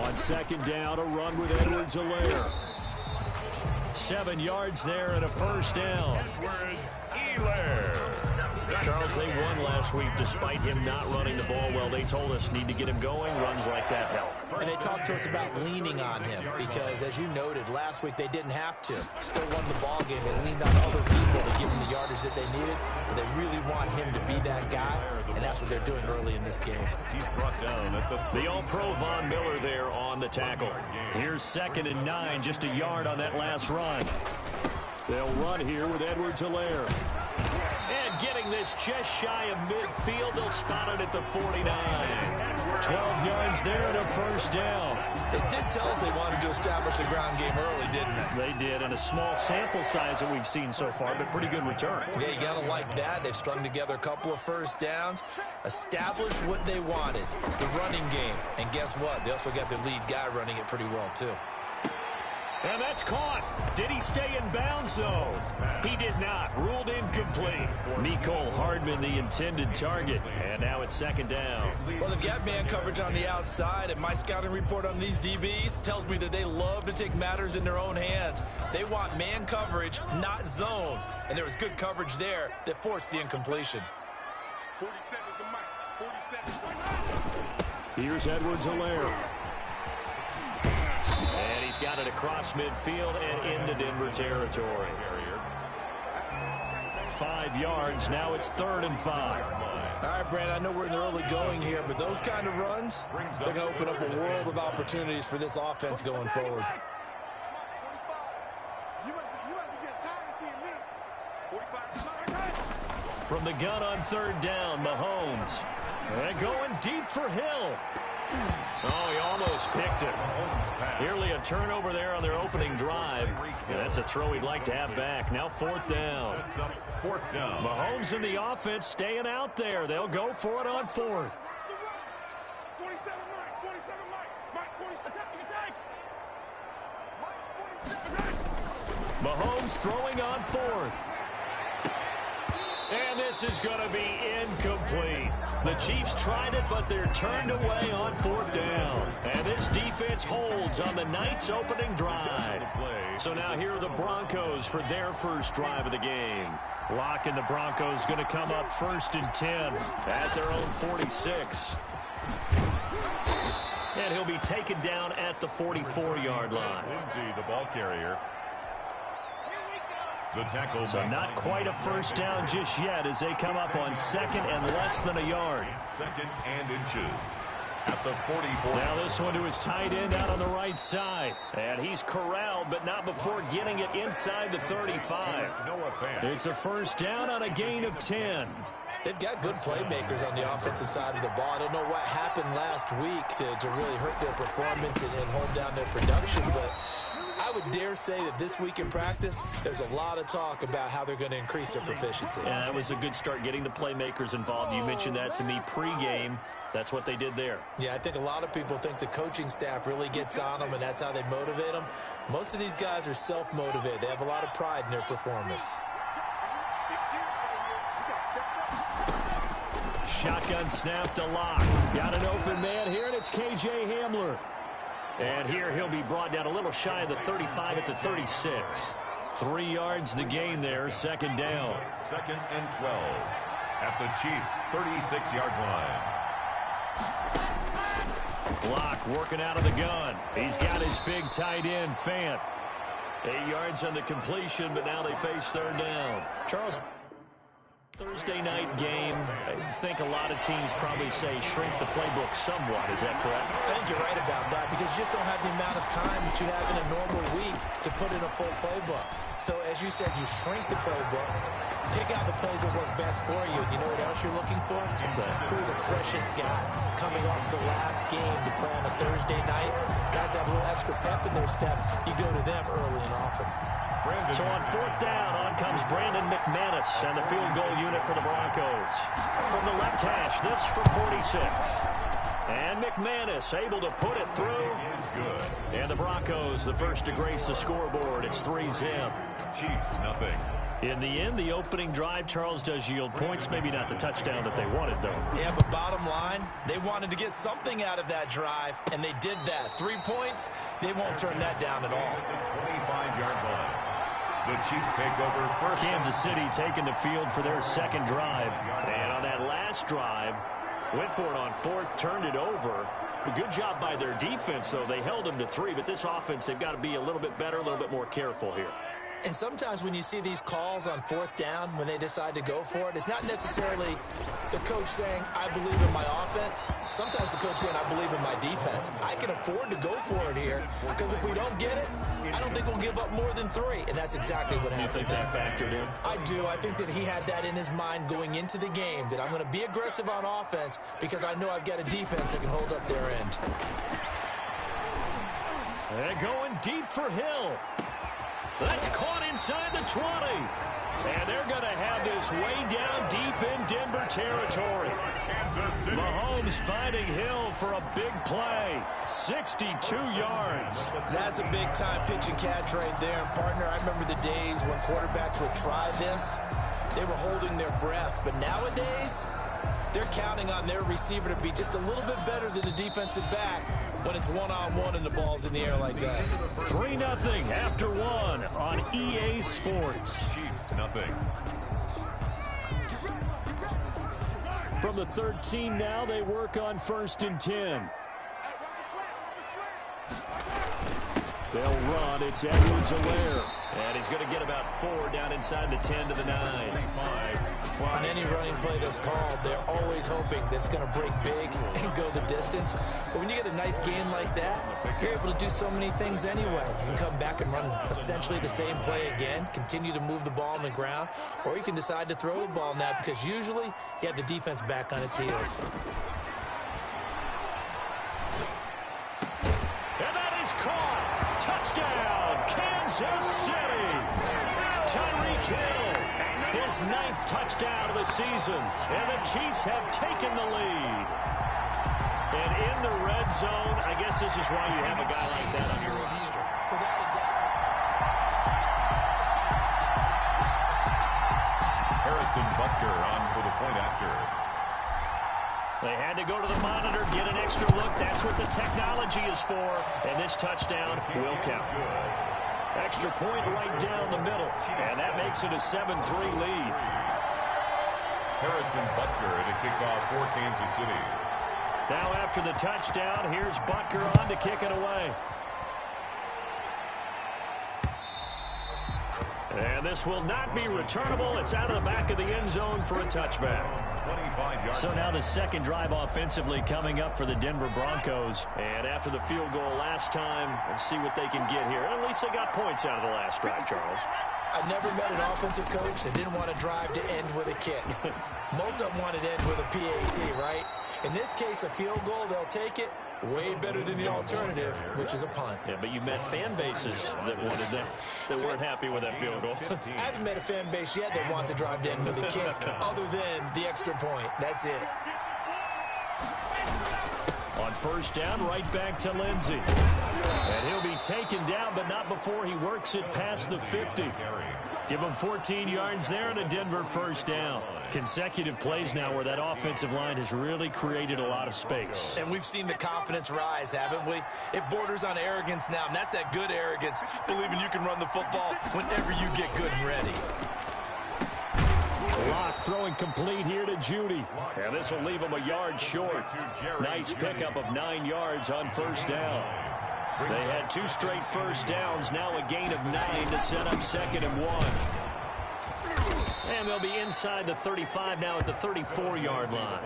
On second down, a run with Edwards-Helaire. 7 yards there and a first down. Charles, they won last week despite him not running the ball well. They told us need to get him going. Runs like that help. And they talked to us about leaning on him because, as you noted, last week they didn't have to. Still won the ball game. They leaned on other people to give him the yardage that they needed. But they really want him to be that guy, and that's what they're doing early in this game. He's brought down at the All-Pro Von Miller there on the tackle. Here's 2nd and 9, just a yard on that last run. They'll run here with Edwards-Helaire. And getting this just shy of midfield, they'll spot it at the 49. 12 yards there and a first down. It did tell us they wanted to establish the ground game early, didn't they? They did, and a small sample size that we've seen so far, but pretty good return. Yeah, you got to like that. They've strung together a couple of first downs, established what they wanted, the running game. And guess what? They also got their lead guy running it pretty well, too. And that's caught. Did he stay in bounds, though? He did not. Ruled incomplete. Mecole Hardman, the intended target. And now it's 2nd down. Well, they've got man coverage on the outside, and my scouting report on these DBs tells me that they love to take matters in their own hands. They want man coverage, not zone. And there was good coverage there that forced the incompletion. 40 seconds to Mike. 40 seconds to Mike. Here's Edwards-Helaire. And he's got it across midfield and into Denver territory. 5 yards. Now it's 3rd and 5. All right, Brandon, I know we're in the early going here, but those kind of runs, they're going to open up a world of opportunities for this offense going forward. From the gun on 3rd down, Mahomes. And going deep for Hill. Oh, he almost picked it. Nearly a turnover there on their opening drive. Yeah, that's a throw he'd like to have back. Now 4th down. Mahomes and the offense staying out there. They'll go for it on 4th. Mahomes throwing on 4th. And this is going to be incomplete. The Chiefs tried it, but they're turned away on 4th down. And this defense holds on the night's opening drive. So now here are the Broncos for their first drive of the game. Locke and the Broncos going to come up 1st and 10 at their own 46. And he'll be taken down at the 44-yard line. Lindsey, the ball carrier. So not quite a first down just yet as they come up on 2nd and less than a yard. 2nd and inches at the 44. Now this one to his tight end out on the right side. And he's corralled, but not before getting it inside the 35. It's a first down on a gain of 10. They've got good playmakers on the offensive side of the ball. I don't know what happened last week to really hurt their performance and hold down their production, but I would dare say that this week in practice, there's a lot of talk about how they're going to increase their proficiency. Yeah, that was a good start getting the playmakers involved. You mentioned that to me pregame. That's what they did there. Yeah, I think a lot of people think the coaching staff really gets on them, and that's how they motivate them. Most of these guys are self-motivated. They have a lot of pride in their performance. Shotgun snap to Locke. Got an open man here, and it's K.J. Hamler. And here he'll be brought down a little shy of the 35 at the 36. 3 yards the gain there, 2nd down. 2nd and 12 at the Chiefs' 36-yard line. Locke working out of the gun. He's got his big tight end, Fant. 8 yards on the completion, but now they face 3rd down. Charles, Thursday night game, I think a lot of teams probably say shrink the playbook somewhat. Is that correct? I think you're right about that because you just don't have the amount of time that you have in a normal week to put in a full playbook. So as you said, you shrink the playbook, pick out the plays that work best for you. You know what else you're looking for? Who are the freshest guys coming off the last game to play on a Thursday night? Guys have a little extra pep in their step. You go to them early and often. So on 4th down, on comes Brandon McManus and the field goal unit for the Broncos. From the left hash, this from 46. And McManus able to put it through. And the Broncos, the first to grace the scoreboard. It's 3-0. Chiefs, nothing. In the end, the opening drive, Charles, does yield points. Maybe not the touchdown that they wanted, though. Yeah, but bottom line, they wanted to get something out of that drive, and they did that. 3 points, they won't turn that down at all. 25-yard line. The Chiefs take over first. Kansas City taking the field for their second drive. And on that last drive, went for it on fourth, turned it over. A good job by their defense, though. They held them to 3, but this offense, they've got to be a little bit better, a little bit more careful here. And sometimes when you see these calls on fourth down, when they decide to go for it, it's not necessarily the coach saying, I believe in my offense. Sometimes the coach saying, I believe in my defense. I can afford to go for it here because if we don't get it, I don't think we'll give up more than 3. And that's exactly what happened. You think that factored in? I do. I think that he had that in his mind going into the game, that I'm going to be aggressive on offense because I know I've got a defense that can hold up their end. They're going deep for Hill. That's caught inside the 20. And they're going to have this way down deep in Denver territory. Mahomes finding Hill for a big play. 62 yards. That's a big-time pitch and catch right there. And, partner, I remember the days when quarterbacks would try this. They were holding their breath. But nowadays, they're counting on their receiver to be just a little bit better than the defensive back when it's one-on-one and the ball's in the air like that. 3-0 after 1 on EA Sports. Chiefs, nothing. From the 13 now, they work on 1st and 10. They'll run. It's Edwards-Helaire. And he's going to get about 4 down inside the 10 to the 9. On any running play that's called, they're always hoping that it's going to break big and go the distance. But when you get a nice game like that, you're able to do so many things anyway. You can come back and run essentially the same play again, continue to move the ball on the ground, or you can decide to throw the ball now because usually you have the defense back on its heels. And that is caught. Touchdown, Kansas City. Tyreek Hill, his 9th touchdown of the season. And the Chiefs have taken the lead. And in the red zone, I guess this is why you have a guy like that on your roster. Without a doubt. Harrison Butker on for the point after. They had to go to the monitor, get an extra look. That's what the technology is for. And this touchdown will count. Extra point right down the middle. And that makes it a 7-3 lead. Harrison Butker at a kickoff for Kansas City. Now after the touchdown, here's Butker on to kick it away. And this will not be returnable. It's out of the back of the end zone for a touchback. So now the second drive offensively coming up for the Denver Broncos. And after the field goal last time, let's see what they can get here. At least they got points out of the last drive, Charles. I've never met an offensive coach that didn't want to drive to end with a kick. Most of them wanted to end with a PAT, right? In this case, a field goal, they'll take it. Way better than the alternative, which is a punt. Yeah, but you met fan bases that wanted that weren't happy with that field goal. I haven't met a fan base yet that wants to drive to end with a kick, other than the extra point. That's it. On first down, right back to Lindsey. And he'll be taken down, but not before he works it past the 50. Give him 14 yards there and a Denver first down. Consecutive plays now where that offensive line has really created a lot of space. And we've seen the confidence rise, haven't we? It borders on arrogance now, and that's that good arrogance, believing you can run the football whenever you get good and ready. Lock throwing complete here to Judy. And this will leave him a yard short. Nice pickup of 9 yards on first down. They had 2 straight first downs, now a gain of 9 to set up 2nd and 1. And they'll be inside the 35 now at the 34-yard line.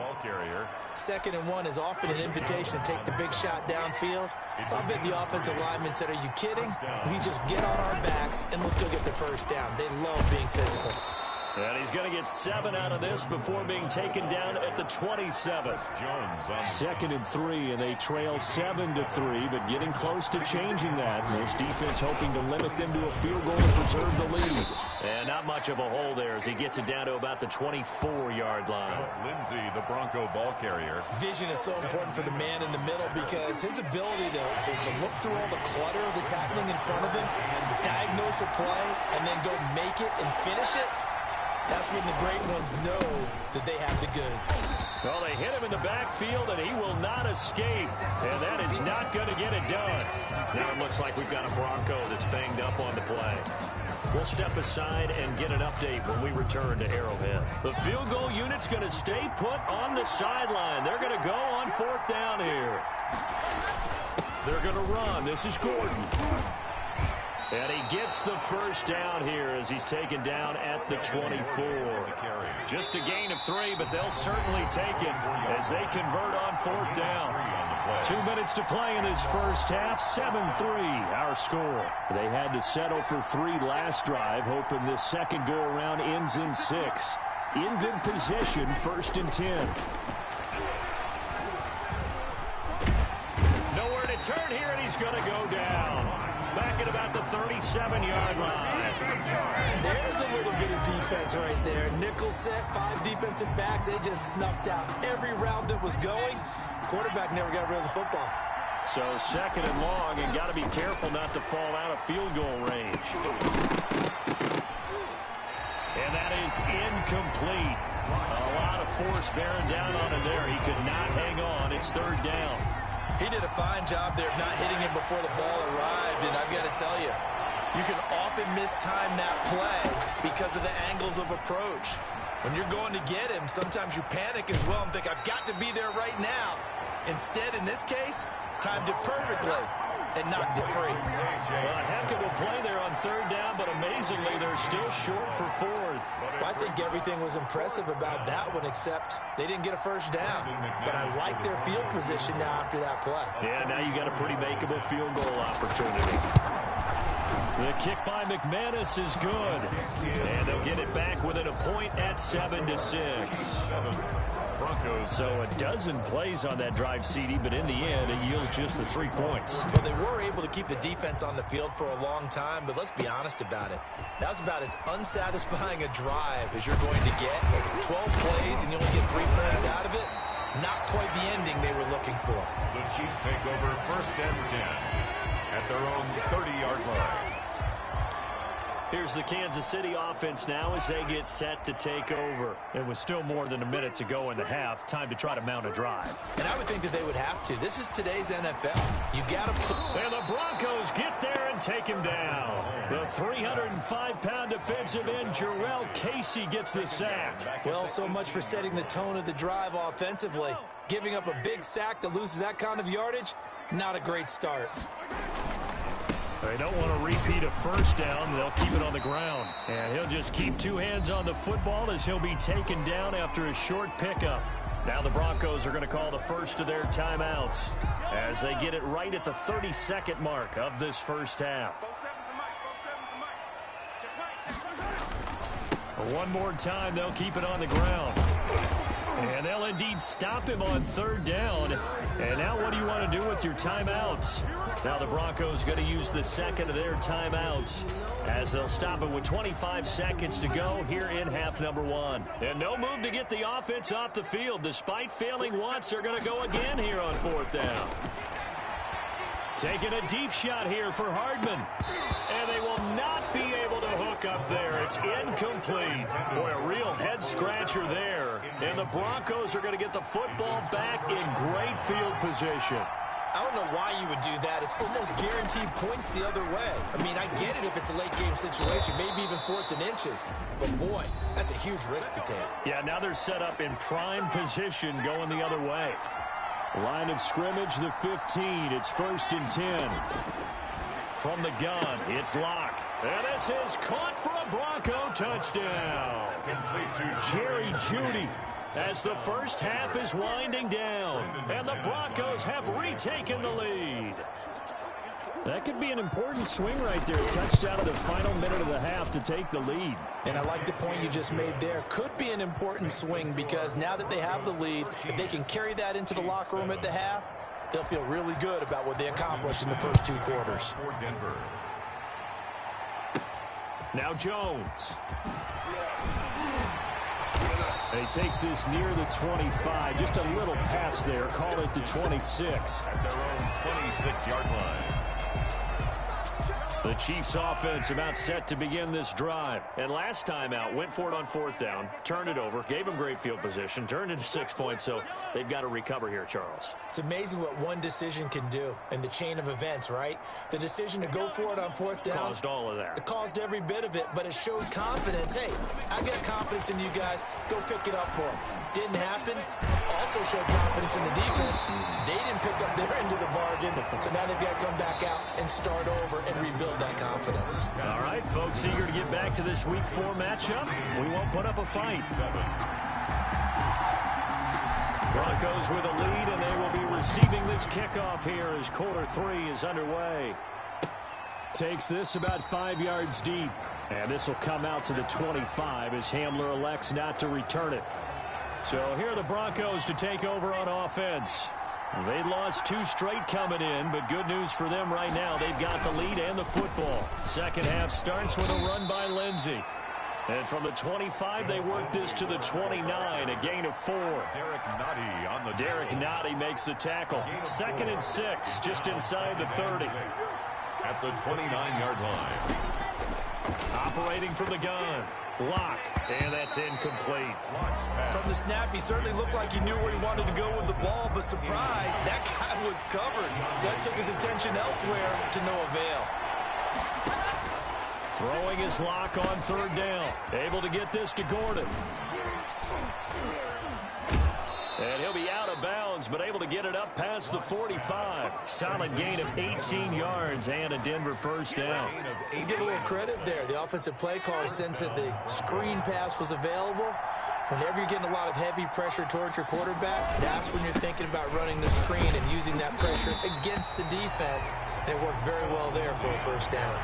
2nd and 1 is often an invitation to take the big shot downfield. I bet the offensive lineman said, are you kidding? We just get on our backs and let's go get the first down. They love being physical. And he's going to get 7 out of this before being taken down at the 27. 2nd and 3, and they trail 7-3, but getting close to changing that. And this defense hoping to limit them to a field goal and preserve the lead. And not much of a hole there as he gets it down to about the 24-yard line. Lindsey, the Bronco ball carrier. Vision is so important for the man in the middle because his ability to look through all the clutter that's happening in front of him, diagnose diagnose a play and then go make it and finish it, that's when the great ones know that they have the goods. Well, they hit him in the backfield, and he will not escape. And that is not going to get it done. Now it looks like we've got a Bronco that's banged up on the play. We'll step aside and get an update when we return to Arrowhead. The field goal unit's going to stay put on the sideline. They're going to go on 4th down here. They're going to run. This is Gordon. And he gets the first down here as he's taken down at the 24. Just a gain of 3, but they'll certainly take it as they convert on 4th down. 2 minutes to play in this first half. 7-3 our score. They had to settle for 3 last drive, hoping this second go-around ends in 6. In good position, 1st and 10. Nowhere to turn here, and he's going to go down. Back at about the 37-yard line. There's a little bit of defense right there. Nickel set, 5 defensive backs. They just snuffed out every route that was going. Quarterback never got rid of the football. So 2nd and long, and got to be careful not to fall out of field goal range. And that is incomplete. A lot of force bearing down on him there. He could not hang on. It's 3rd down. He did a fine job there of not hitting him before the ball arrived, and I've got to tell you, you can often mistime that play because of the angles of approach. When you're going to get him, sometimes you panic as well and think, I've got to be there right now. Instead, in this case, timed it perfectly and knocked it free. Well, a heck of a play there on 3rd down, but amazingly, they're still short for 4th. Well, I think everything was impressive about that one, except they didn't get a first down. But I like their field position now after that play. Yeah, now you got a pretty makeable field goal opportunity. The kick by McManus is good. And they'll get it back within a point at 7-6. So a dozen plays on that drive, CD, but in the end, it yields just the 3 points. Well, they were able to keep the defense on the field for a long time, but let's be honest about it. That was about as unsatisfying a drive as you're going to get. 12 plays and you only get 3 points out of it. Not quite the ending they were looking for. The Chiefs take over 1st and 10 at their own 30-yard line. Here's the Kansas City offense now as they get set to take over. And with still more than a minute to go in the half, time to try to mount a drive. And I would think that they would have to. This is today's NFL. You got to put... And the Broncos get there and take him down. The 305-pound defensive end, Jarrell Casey, gets the sack. Well, so much for setting the tone of the drive offensively. Giving up a big sack that loses that kind of yardage, not a great start. They don't want to repeat a first down. They'll keep it on the ground. And he'll just keep 2 hands on the football as he'll be taken down after a short pickup. Now the Broncos are going to call the first of their timeouts as they get it right at the 32nd mark of this first half. One more time, they'll keep it on the ground. And they'll indeed stop him on 3rd down. And now what do you want to do with your timeouts? Now the Broncos going to use the 2nd of their timeouts as they'll stop it with 25 seconds to go here in half number 1. And no move to get the offense off the field. Despite failing once, they're going to go again here on 4th down. Taking a deep shot here for Hardman. And they will not be able to hook up there. It's incomplete. Boy, a real head-scratcher there. And the Broncos are going to get the football back in great field position. I don't know why you would do that. It's almost guaranteed points the other way. I mean, I get it if it's a late-game situation, maybe even 4th and inches. But, boy, that's a huge risk to take. Yeah, now they're set up in prime position going the other way. Line of scrimmage, the 15. It's 1st and 10. From the gun, it's Locke. And this is caught for a Bronco touchdown. Jerry Jeudy as the first half is winding down. And the Broncos have retaken the lead. That could be an important swing right there. Touchdown in the final minute of the half to take the lead. And I like the point you just made there. Could be an important swing because now that they have the lead, if they can carry that into the locker room at the half, they'll feel really good about what they accomplished in the first 2 quarters. Now Jones. And he takes this near the 25. Just a little pass there. Call it the 26. At their own 26-yard line. The Chiefs offense about set to begin this drive. And last time out, went for it on 4th down, turned it over, gave them great field position, turned into 6 points, so they've got to recover here, Charles. It's amazing what one decision can do in the chain of events, right? The decision to go for it on 4th down. Caused all of that. It caused every bit of it, but it showed confidence. Hey, I got confidence in you guys. Go pick it up for them. Didn't happen. Also showed confidence in the defense. They didn't pick up their end of the bargain, so now they've got to come back out and start over and rebuild that confidence. All right, folks, eager to get back to this Week 4 matchup. We won't put up a fight. Broncos with a lead, and they will be receiving this kickoff here as quarter 3 is underway. Takes this about 5 yards deep, and this will come out to the 25 as Hamler elects not to return it. So here are the Broncos to take over on offense. They'd lost 2 straight coming in, but good news for them right now. They've got the lead and the football. Second half starts with a run by Lindsey. And from the 25, they work this to the 29, a gain of 4. Derek Nottie makes the tackle. 2nd and 6, just inside the 30. At the 29-yard line. Operating from the gun. Lock, and that's incomplete. From the snap, he certainly looked like he knew where he wanted to go with the ball, but surprise, that guy was covered. So that took his attention elsewhere to no avail. Throwing his Lock on 3rd down. Able to get this to Gordon. And he'll be out of bounds, but able to get it up past the 45. Solid gain of 18 yards and a Denver first down. Let's give a little credit there. The offensive play caller sensed that the screen pass was available. Whenever you're getting a lot of heavy pressure towards your quarterback, that's when you're thinking about running the screen and using that pressure against the defense. And it worked very well there for a first down.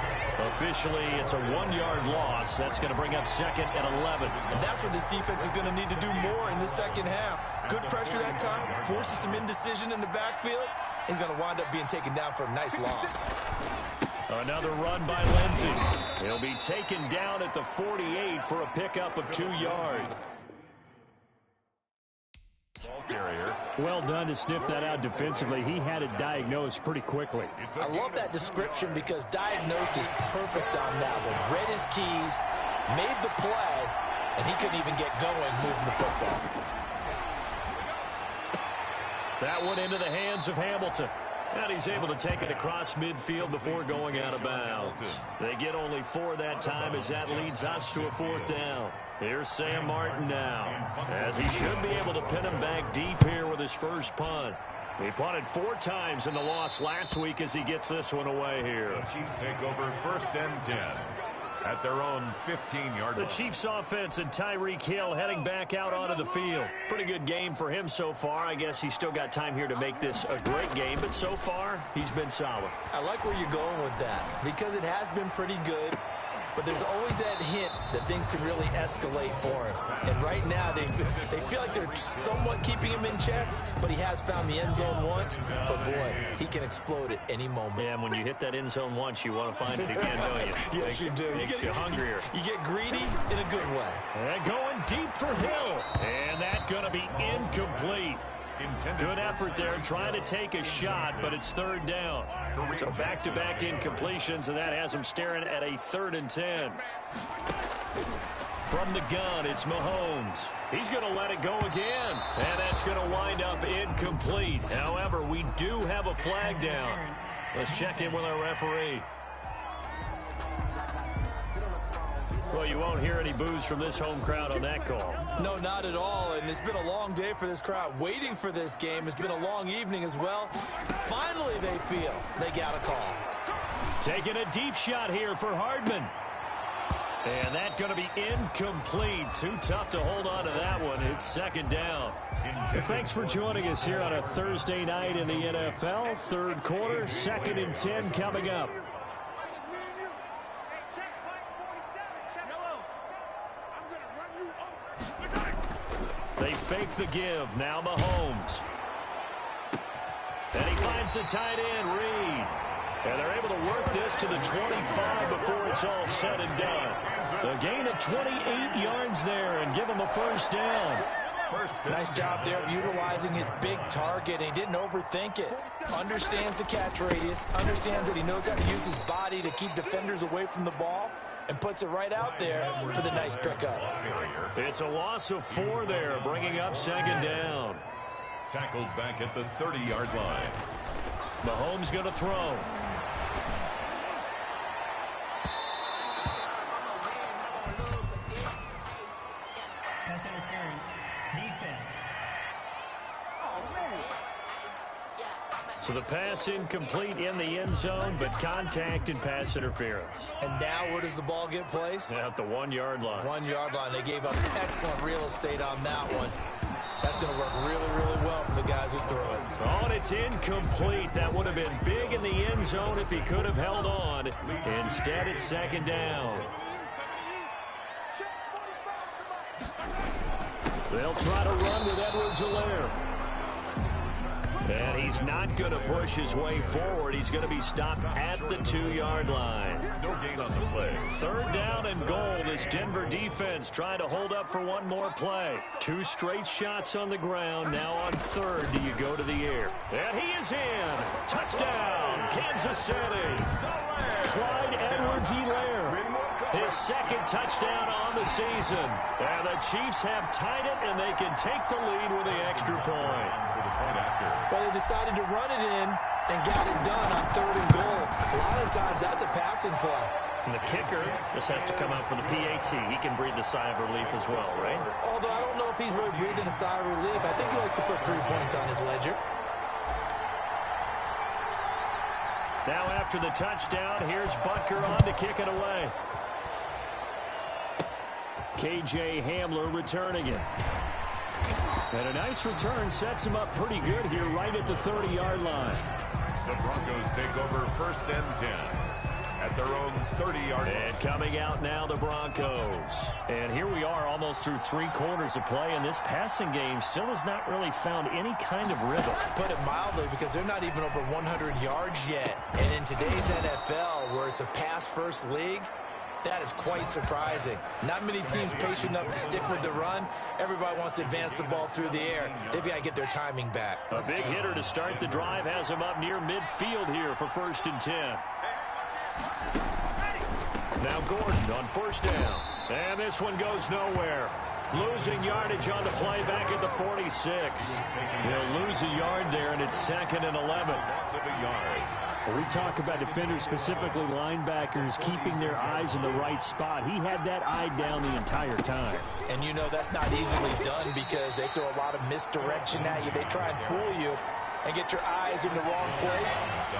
Officially, it's a 1-yard loss. That's going to bring up 2nd and 11. And that's what this defense is going to need to do more in the second half. Good pressure that time, forces some indecision in the backfield. He's going to wind up being taken down for a nice loss. Another run by Lindsey. He'll be taken down at the 48 for a pickup of 2 yards. Well done to sniff that out defensively. He had it diagnosed pretty quickly. I love that description because diagnosed is perfect on that one. Read his keys, made the play, and he couldn't even get going moving the football. That one into the hands of Hamilton. And he's able to take it across midfield before going out of bounds. They get only 4 that time as that leads us to a 4th down. Here's Sam Martin now, as he should be able to pin him back deep here with his first punt. He punted 4 times in the loss last week as he gets this one away here. The Chiefs take over 1st and 10 at their own 15-yard line. The Chiefs offense and Tyreek Hill heading back out onto the field. Pretty good game for him so far. I guess he's still got time here to make this a great game, but so far he's been solid. I like where you're going with that because it has been pretty good. But there's always that hint that things can really escalate for him. And right now, they feel like they're somewhat keeping him in check, but he has found the end zone once. But, boy, he can explode at any moment. Yeah, and when you hit that end zone once, you want to find it again, don't you? Yes, you do. Makes you hungrier. You get greedy in a good way. And going deep for Hill. And that's going to be incomplete. Good effort there, trying to take a shot, but it's 3rd down. So back-to-back incompletions, and that has him staring at a 3rd and 10. From the gun, it's Mahomes. He's going to let it go again, and that's going to wind up incomplete. However, we do have a flag down. Let's check in with our referee. Well, you won't hear any boos from this home crowd on that call. No, not at all. And it's been a long day for this crowd waiting for this game. It's been a long evening as well. Finally, they feel they got a call. Taking a deep shot here for Hardman. And that's going to be incomplete. Too tough to hold on to that one. It's 2nd down. Thanks for joining us here on a Thursday night in the NFL. 3rd quarter, 2nd and 10 coming up. They fake the give. Now Mahomes. And he finds the tight end, Reed. And they're able to work this to the 25 before it's all said and done. The gain of 28 yards there and give them a first down. First and Nice job there of utilizing his big target. He didn't overthink it. Understands the catch radius. Understands that he knows how to use his body to keep defenders away from the ball. And puts it right out there for the nice pickup. It's a loss of 4 there, bringing up second down. Tackled back at the 30-yard line. Mahomes going to throw. Pass interference. Defense. So the pass incomplete in the end zone, but contact and pass interference. And now where does the ball get placed? At the 1-yard line. 1-yard line. They gave up excellent real estate on that one. That's going to work really, really well for the guys who throw it. Oh, and it's incomplete. That would have been big in the end zone if he could have held on. Instead, it's second down. They'll try to run with Edwards-Helaire. And he's not going to push his way forward. He's going to be stopped at the 2-yard line. No gain on the play. Third down and goal. This Denver defense trying to hold up for one more play. 2 straight shots on the ground. Now on third, do you go to the air? And he is in. Touchdown, Kansas City. Clyde Edwards-Helaire. His second touchdown on the season. And the Chiefs have tied it, and they can take the lead with the extra point. Well, they decided to run it in and got it done on third and goal. A lot of times that's a passing play. And the kicker just has to come out for the PAT. He can breathe a sigh of relief as well, right? Although I don't know if he's really breathing a sigh of relief. I think he likes to put 3 points on his ledger. Now after the touchdown, here's Butker on to kick it away. KJ Hamler returning it. And a nice return sets him up pretty good here right at the 30-yard line. The Broncos take over first and 10 at their own 30-yard line. And coming out now, the Broncos. And here we are almost through 3 quarters of play, and this passing game still has not really found any kind of rhythm. Put it mildly, because they're not even over 100 yards yet. And in today's NFL, where it's a pass-first league, that is quite surprising. Not many teams patient enough to stick with the run. Everybody wants to advance the ball through the air. They've got to get their timing back. A big hitter to start the drive has him up near midfield here for first and 10. Now Gordon on first down. And this one goes nowhere. Losing yardage on the play back at the 46. He'll lose a yard there, and it's second and 11. Loss of a yard. We talk about defenders, specifically linebackers, keeping their eyes in the right spot. He had that eye down the entire time. And you know that's not easily done because they throw a lot of misdirection at you. They try and fool you and get your eyes in the wrong place.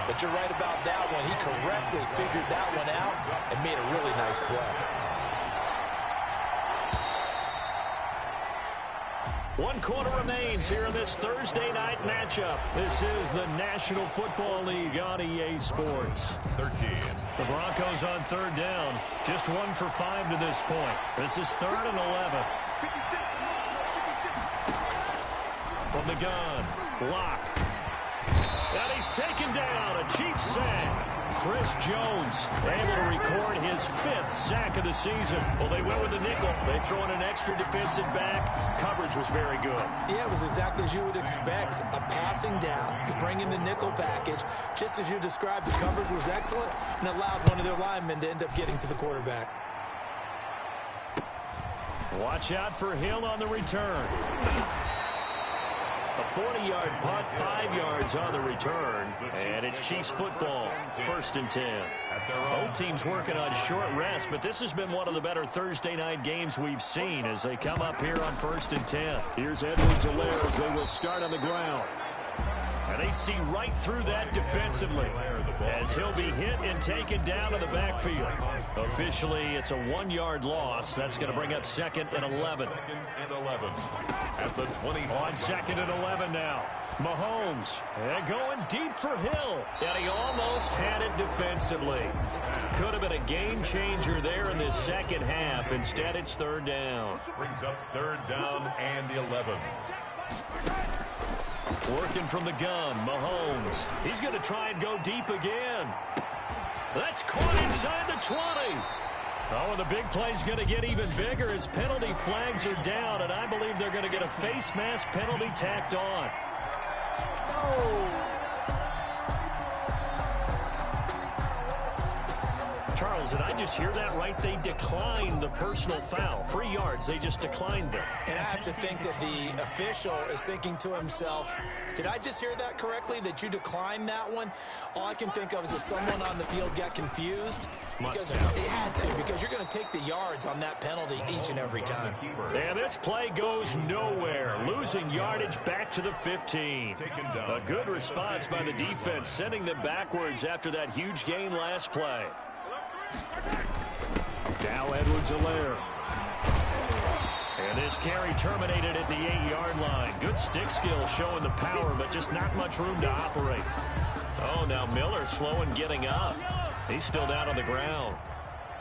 But you're right about that one. He correctly figured that one out and made a really nice play. 1 quarter remains here in this Thursday night matchup. This is the National Football League on EA Sports. 13. The Broncos on third down. Just 1 for 5 to this point. This is 3rd and 11. From the gun, Locke. And he's taken down. A Chiefs sack. Chris Jones able to record his 5th sack of the season. Well, they went with the nickel. They throw in an extra defensive back. Coverage was very good. Yeah, it was exactly as you would expect. A passing down. You bring in the nickel package. Just as you described, the coverage was excellent and allowed one of their linemen to end up getting to the quarterback. Watch out for Hill on the return. A 40-yard punt, 5 yards on the return. And it's Chiefs football, 1st and 10. Both teams working on short rest, but this has been one of the better Thursday night games we've seen as they come up here on 1st and 10. Here's Edwards-Helaire as they will start on the ground. And they see right through that defensively as he'll be hit and taken down in the backfield. Officially, it's a 1-yard loss. That's going to bring up 2nd and 11. 2nd and 11 at the 20. On 2nd and 11 now. Mahomes and going deep for Hill. And he almost had it defensively. Could have been a game changer there in this second half. Instead, it's 3rd down. Brings up 3rd down and 11. Working from the gun, Mahomes. He's going to try and go deep again. That's caught inside the 20. Oh, and the big play's going to get even bigger as penalty flags are down, and I believe they're going to get a face mask penalty tacked on. Charles, did I just hear that right? They declined the personal foul. 3 yards, they just declined them. And I have to think that the official is thinking to himself, did I just hear that correctly, that you declined that one? All I can think of is that someone on the field got confused. Because it had to, because you're going to take the yards on that penalty each and every time. And this play goes nowhere. Losing yardage back to the 15. A good response by the defense, sending them backwards after that huge gain last play. Now Edwards-Helaire. And this carry terminated at the 8-yard line. Good stick skill showing the power, but just not much room to operate. Oh, now Miller slow in getting up. He's still down on the ground.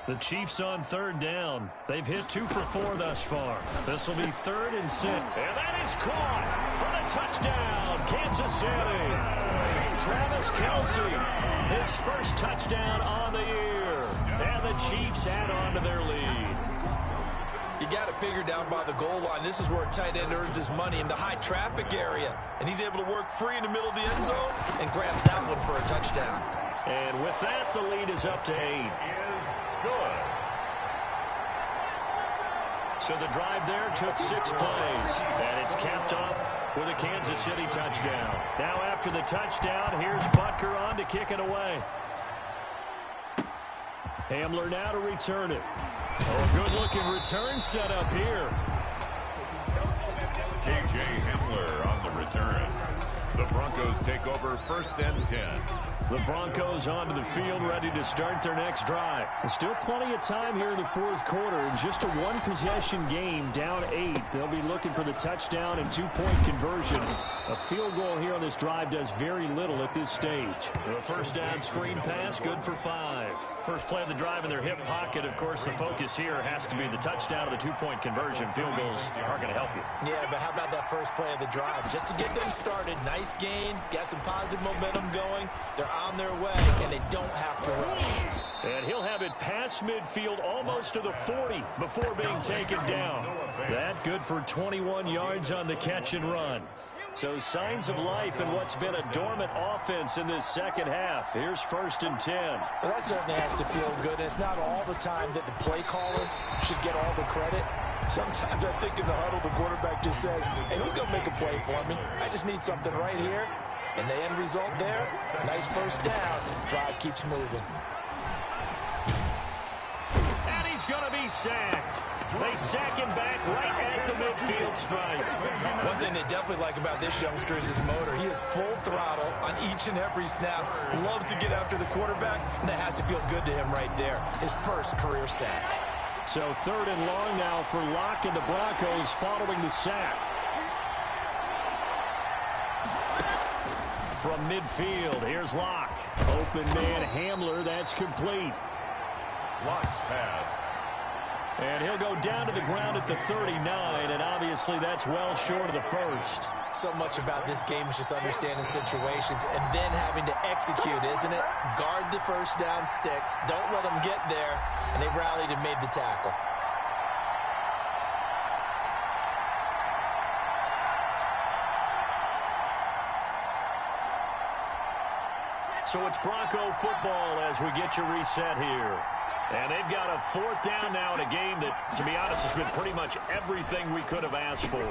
The Chiefs on 3rd down. They've hit 2 for 4 thus far. This will be 3rd and 6. And that is caught for the touchdown, Kansas City. Travis Kelce, his first touchdown on the year. And the Chiefs add on to their lead. You got to figure down by the goal line. This is where a tight end earns his money in the high traffic area. And he's able to work free in the middle of the end zone and grabs that one for a touchdown. And with that, the lead is up to 8. Is good. So the drive there took 6 plays, and it's capped off with a Kansas City touchdown. Now after the touchdown, here's Butker on to kick it away. Hamler now to return it. Oh, good-looking return set up here. K.J. Hamler on the return. The Broncos take over 1st and 10. The Broncos onto the field, ready to start their next drive. There's still plenty of time here in the 4th quarter. In just a 1-possession game, down 8. They'll be looking for the touchdown and 2-point conversion. A field goal here on this drive does very little at this stage. The first down screen pass, good for 5. First play of the drive in their hip pocket. Of course, the focus here has to be the touchdown of the 2-point conversion. Field goals aren't going to help you. Yeah, but how about that first play of the drive? Just to get them started, nice gain, got some positive momentum going. They're on their way, and they don't have to rush. And he'll have it past midfield almost to the 40 before being taken down. That good for 21 yards on the catch and run. So signs of life in what's been a dormant offense in this second half. Here's 1st and 10. Well, that certainly has to feel good. It's not all the time that the play caller should get all the credit. Sometimes I think in the huddle, the quarterback just says, hey, who's going to make a play for me? I just need something right here. And the end result there, nice first down. Drive keeps moving. And he's going to be sacked. They sack him back right at the midfield stripe. One thing they definitely like about this youngster is his motor. He is full throttle on each and every snap. Loves to get after the quarterback, and that has to feel good to him right there. His first career sack. So 3rd and long now for Locke and the Broncos following the sack. From midfield, here's Locke. Open man Hamler, that's complete. Locke's pass. And he'll go down to the ground at the 39, and obviously that's well short of the first. So much about this game is just understanding situations and then having to execute, isn't it? Guard the first down sticks. Don't let them get there. And they rallied and made the tackle. So it's Bronco football as we get you reset here. And they've got a 4th down now in a game that, to be honest, has been pretty much everything we could have asked for.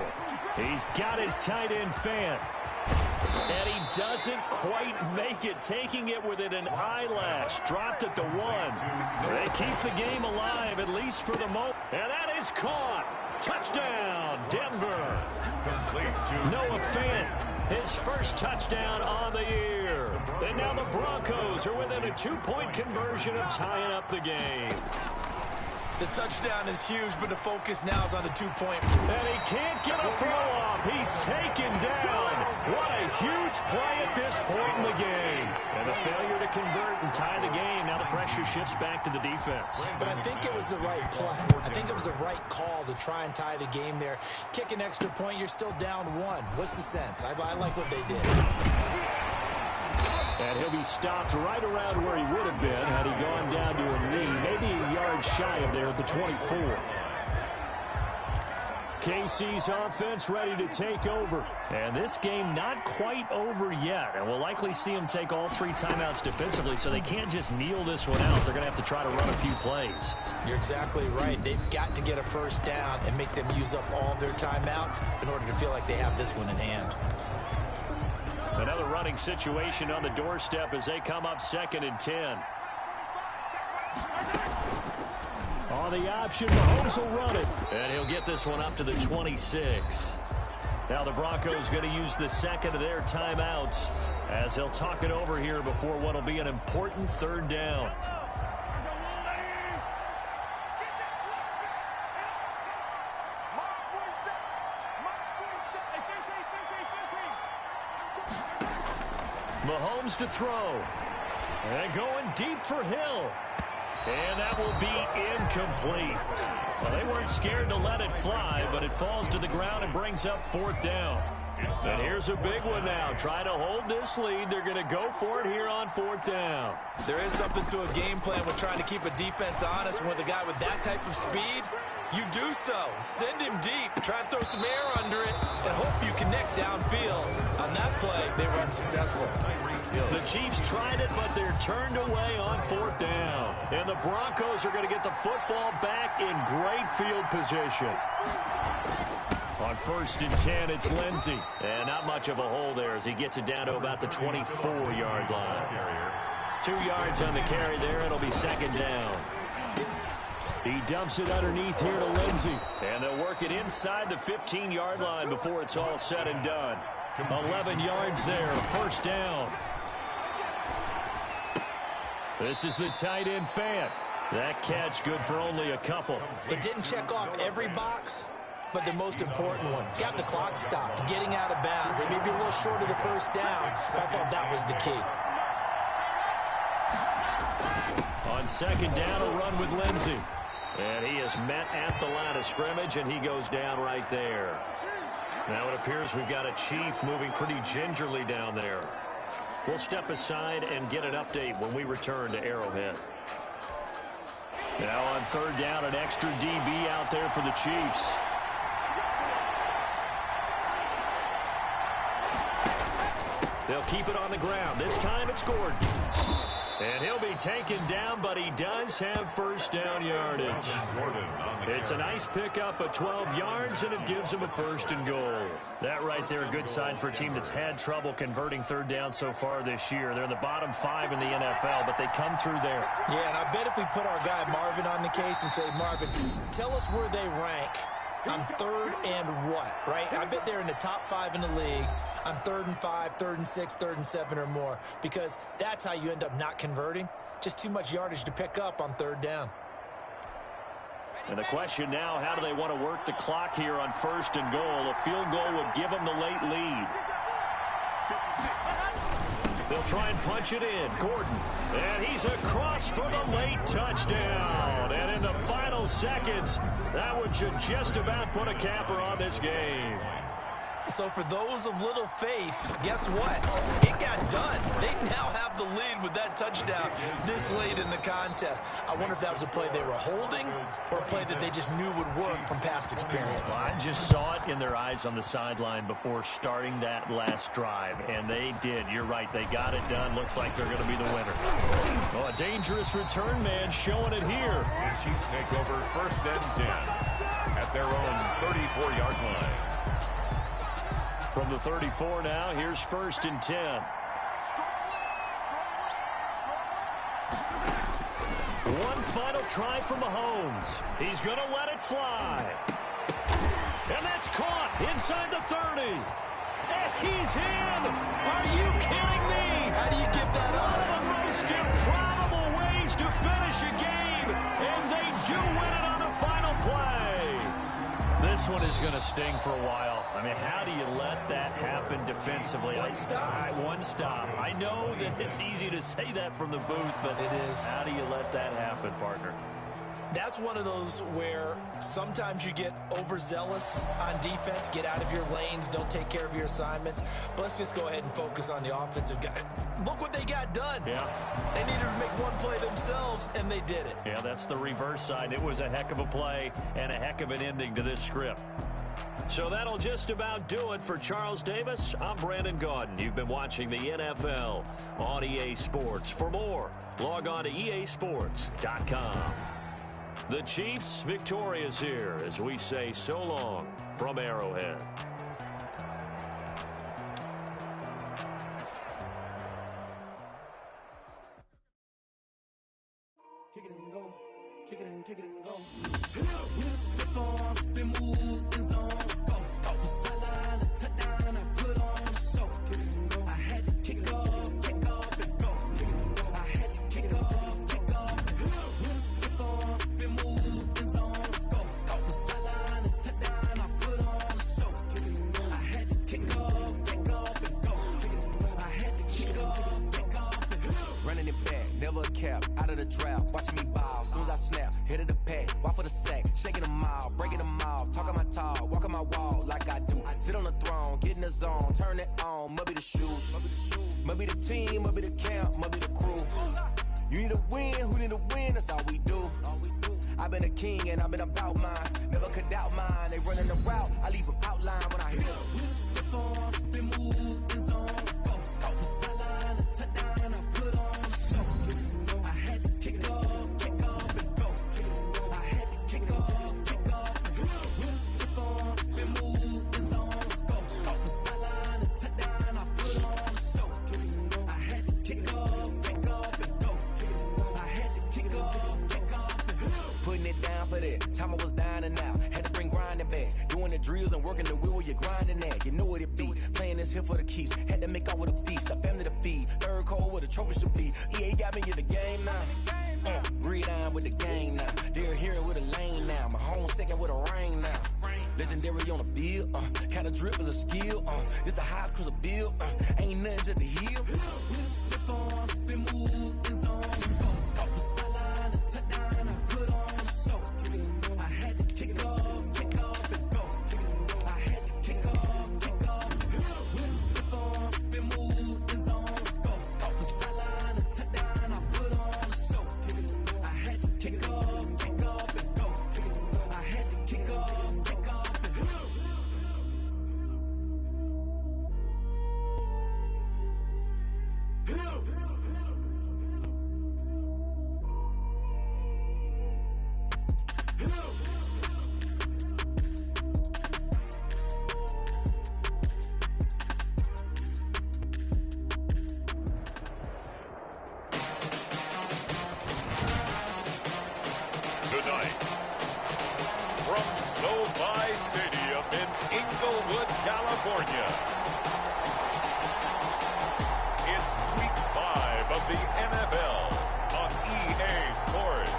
He's got his tight end fan. And he doesn't quite make it, taking it within an eyelash. Dropped at the 1. They keep the game alive, at least for the moment. And that is caught. Touchdown, Denver. Complete to Noah Fant, his first touchdown on the year. And now the Broncos are within a 2-point conversion of tying up the game. The touchdown is huge, but the focus now is on the 2-point. And he can't get a throw off. He's taken down. What a huge play at this point in the game. And a failure to convert and tie the game. Now the pressure shifts back to the defense. But I think it was the right play. I think it was the right call to try and tie the game there. Kick an extra point, you're still down 1. What's the sense? I like what they did. And he'll be stopped right around where he would have been had he gone down to a knee. Maybe a yard yards shy of there at the 24. KC's offense ready to take over. And this game not quite over yet. And we'll likely see them take all 3 timeouts defensively, so they can't just kneel this one out. They're going to have to try to run a few plays. You're exactly right. They've got to get a first down and make them use up all of their timeouts in order to feel like they have this one in hand. Another running situation on the doorstep as they come up 2nd and 10. On the option, Mahomes will run it. And he'll get this one up to the 26. Now the Broncos going to use the second of their timeouts as they'll talk it over here before what will be an important 3rd down. Mahomes to throw. And going deep for Hill. And that will be incomplete. Well, they weren't scared to let it fly, but it falls to the ground and brings up 4th down. And here's a big one now. Trying to hold this lead. They're going to go for it here on 4th down. There is something to a game plan with trying to keep a defense honest. When with a guy with that type of speed, you do so. Send him deep. Try and throw some air under it and hope you connect downfield. On that play, they were unsuccessful. The Chiefs tried it, but they're turned away on 4th down. And the Broncos are going to get the football back in great field position. On 1st and 10, it's Lindsey. And not much of a hole there as he gets it down to about the 24-yard line. 2 yards on the carry there. It'll be 2nd down. He dumps it underneath here to Lindsey. And they'll work it inside the 15-yard line before it's all said and done. 11 yards there, 1st down. This is the tight end Fant. That catch good for only a couple. It didn't check off every box, but the most important one. Got the clock stopped, getting out of bounds. They may be a little short of the 1st down, but I thought that was the key. On 2nd down, a run with Lindsey. And he is met at the line of scrimmage, and he goes down right there. Now it appears we've got a Chief moving pretty gingerly down there. We'll step aside and get an update when we return to Arrowhead. Now on 3rd down, an extra DB out there for the Chiefs. They'll keep it on the ground. This time it's Gordon. And he'll be taken down, but he does have 1st down yardage. It's a nice pickup of 12 yards, and it gives him a 1st and goal. That right there, a good sign for a team that's had trouble converting 3rd down so far this year. They're in the bottom 5 in the NFL, but they come through there. Yeah, and I bet if we put our guy Marvin on the case and say, Marvin, tell us where they rank on 3rd and what, right? I bet they're in the top 5 in the league on 3rd and 5, 3rd and 6, 3rd and 7 or more, because that's how you end up not converting. Just too much yardage to pick up on 3rd down. And the question now, how do they want to work the clock here on 1st and goal? A field goal would give them the late lead. They'll try and punch it in. Gordon. And he's across for the late touchdown. And in the final seconds, that would just about put a capper on this game. So for those of little faith, guess what? It got done. They now have the lead with that touchdown this late in the contest. I wonder if that was a play they were holding or a play that they just knew would work from past experience. Well, I just saw it in their eyes on the sideline before starting that last drive, and they did. You're right. They got it done. Looks like they're going to be the winner. Oh, a dangerous return man showing it here. The Chiefs take over 1st and 10 at their own 34-yard line. From the 34 now, here's 1st and 10. One final try for Mahomes. He's going to let it fly. And that's caught inside the 30. And he's in. Are you kidding me? How do you give that up? One of the most improbable ways to finish a game. And they do win it on the final play. This one is going to sting for a while. I mean, how do you let that happen defensively? One stop. One stop. I know that it's easy to say that from the booth, but it is. How do you let that happen, partner? That's one of those where sometimes you get overzealous on defense, get out of your lanes, don't take care of your assignments. But let's just go ahead and focus on the offensive guy. Look what they got done. Yeah. They needed to make one play themselves, and they did it. Yeah, that's the reverse side. It was a heck of a play and a heck of an ending to this script. So that'll just about do it for Charles Davis. I'm Brandon Gaudin. You've been watching the NFL on EA Sports. For more, log on to easports.com. The Chiefs victorious here as we say so long from Arrowhead. Kick it and go. Kick it and go. With the form, spin move, in zone, go. Off the sideline, a touchdown, I put on a show. Kick it and go. I had to kick off and go. Kick it and go. I had to kick off and go. With the form, spin move, in zone, go. Off the sideline, a touchdown, I put on a show. Kick it and go. I had to kick off and go. Kick it and go. I had to kick off and go. Running it back, never a cap, out of the draft, watching me ball. As soon as I snap, hit of the pack, walk for the sack, shaking them out, breaking them off, talking my talk, walking my wall like I do. Sit on the throne, get in the zone, turn it on, must be the shoes, must be the team, must be the camp, must be the crew. You need to win, who need to win, that's all we do. I've been a king and I've been about mine, never could doubt mine. They running the route, I leave them outline when I hit them. We step on, spin move, in zone, go. Off the sideline, a touchdown, I put on a show. I had to kick off and go. I had to kick off and go. We step on, spin move, in zone, go. Off the sideline, a touchdown, I put on a show. I had to kick off and go. I had to kick off and go. Putting it down for that. Time I was down and out. Had to bring grinding back. Doing the drills and working the wheel where you're grinding at. You know what it be. Playing this here for the keeps. Had to make out with a feast. A family to feed. Third cold where the trophy should be. EA got me in the game now. Read on with the game now. They're here with a lane now. My home second with a rain now. Legendary on the field. Kind of drip is a skill. It's the highest cruiser bill. Ain't nothing just to heal. Step on, spin move, in zone, go. Off the sideline, a touchdown, I put on a show. I had to kick off and go. I had to kick off and go. Step on, spin move, in zone, go. Off the sideline, a touchdown, I put on a show. I had to kick off and go. I had to kick off and go. Tonight, from SoFi Stadium in Inglewood, California, it's Week 5 of the NFL on EA Sports.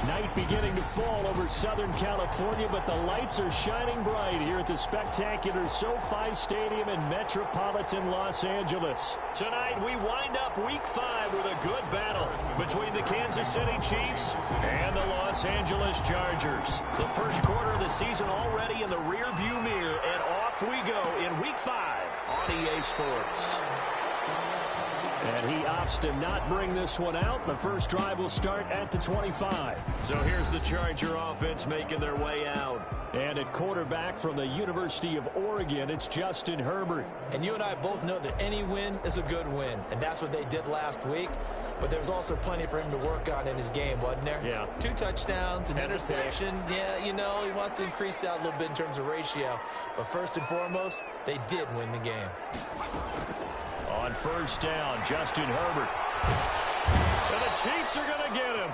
Night beginning to fall over Southern California, but the lights are shining bright here at the spectacular SoFi Stadium in metropolitan Los Angeles. Tonight, we wind up Week 5 with a good battle between the Kansas City Chiefs and the Los Angeles Chargers. The first quarter of the season already in the rearview mirror, and off we go in Week 5 on EA Sports. And he opts to not bring this one out. The first drive will start at the 25. So here's the Charger offense making their way out. And at quarterback from the University of Oregon, it's Justin Herbert. And you and I both know that any win is a good win, and that's what they did last week. But there's also plenty for him to work on in his game, wasn't there? Yeah. 2 touchdowns, an interception. Yeah, you know, he wants to increase that a little bit in terms of ratio. But first and foremost, they did win the game. On first down, Justin Herbert. And the Chiefs are going to get him.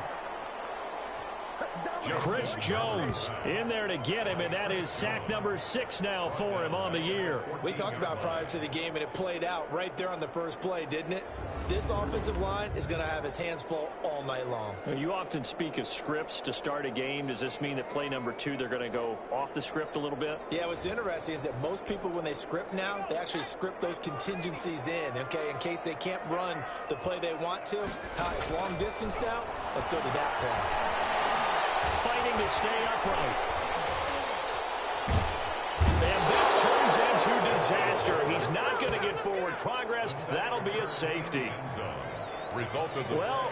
Chris Jones in there to get him, and that is sack number 6 now for him on the year. We talked about prior to the game, and it played out right there on the first play, didn't it? This offensive line is going to have its hands full all night long. You often speak of scripts to start a game. Does this mean that play number 2, they're going to go off the script a little bit? Yeah, what's interesting is that most people, when they script now, they actually script those contingencies in, okay, in case they can't run the play they want to. It's long distance now. Let's go to that play. Fighting to stay upright. And this turns into disaster. He's not going to get forward progress. That'll be a safety. Well,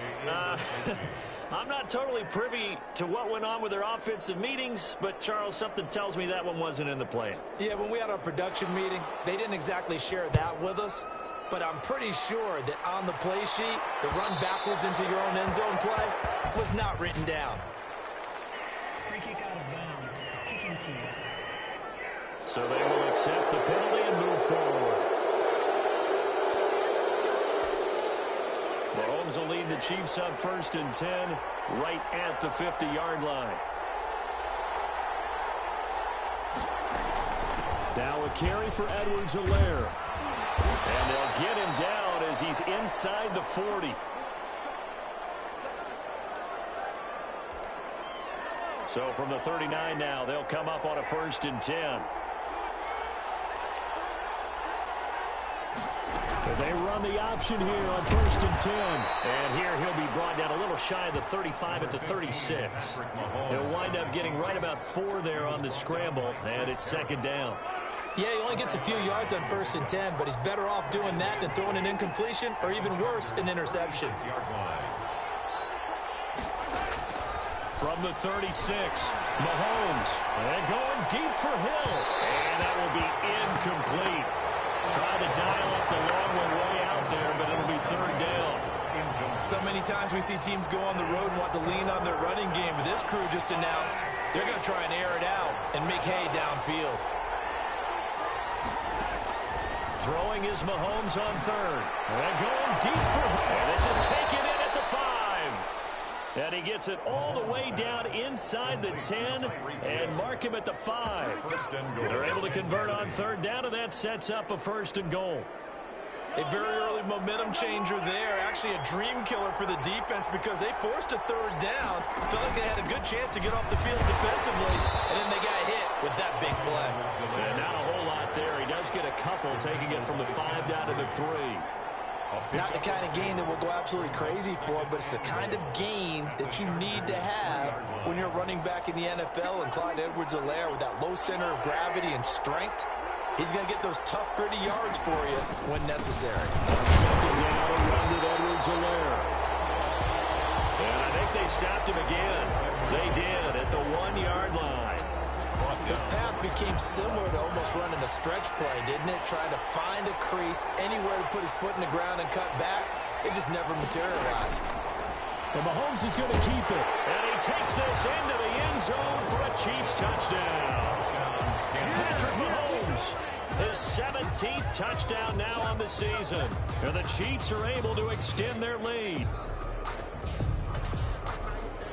I'm not totally privy to what went on with their offensive meetings, but, Charles, something tells me that one wasn't in the plan. Yeah, when we had our production meeting, they didn't exactly share that with us, but I'm pretty sure that on the play sheet, the run backwards into your own end zone play was not written down. Free kick out of bounds. Kicking team. So they will accept the penalty and move forward. Mahomes will lead the Chiefs up 1st and 10 right at the 50-yard line. Now a carry for Edwards-Helaire. And they'll get him down as he's inside the 40. So from the 39 now, they'll come up on a 1st and 10. They run the option here on 1st and 10. And here he'll be brought down a little shy of the 35 at the 36. He'll wind up getting right about 4 there on the scramble, and it's 2nd down. Yeah, he only gets a few yards on 1st and 10, but he's better off doing that than throwing an incompletion or even worse, an interception. From the 36, Mahomes. And going deep for Hill. And that will be incomplete. Trying to dial up the long way out there, but it'll be 3rd down. So many times we see teams go on the road and want to lean on their running game, but this crew just announced they're going to try and air it out and make hay downfield. Throwing is Mahomes on 3rd. And going deep for Hill. And this is taken in at the 5. And he gets it all the way down inside the 10 and mark him at the 5. They're able to convert on 3rd down, and that sets up a 1st and goal. A very early momentum changer there. Actually a dream killer for the defense because they forced a 3rd down. Felt like they had a good chance to get off the field defensively, and then they got hit with that big play. And not a whole lot there. He does get a couple, taking it from the 5 down to the 3. Not the kind of gain that we'll go absolutely crazy for, but it's the kind of gain that you need to have when you're running back in the NFL. And Clyde Edwards-Helaire, with that low center of gravity and strength, he's going to get those tough, gritty yards for you when necessary. 2nd down, a run with Edwards-Helaire. And I think they stopped him again. They did at the 1-yard line. His path became similar to almost running a stretch play, didn't it? Trying to find a crease, anywhere to put his foot in the ground and cut back. It just never materialized. And Mahomes is going to keep it. And he takes this into the end zone for a Chiefs touchdown. Patrick Mahomes, his 17th touchdown now on the season. And the Chiefs are able to extend their lead.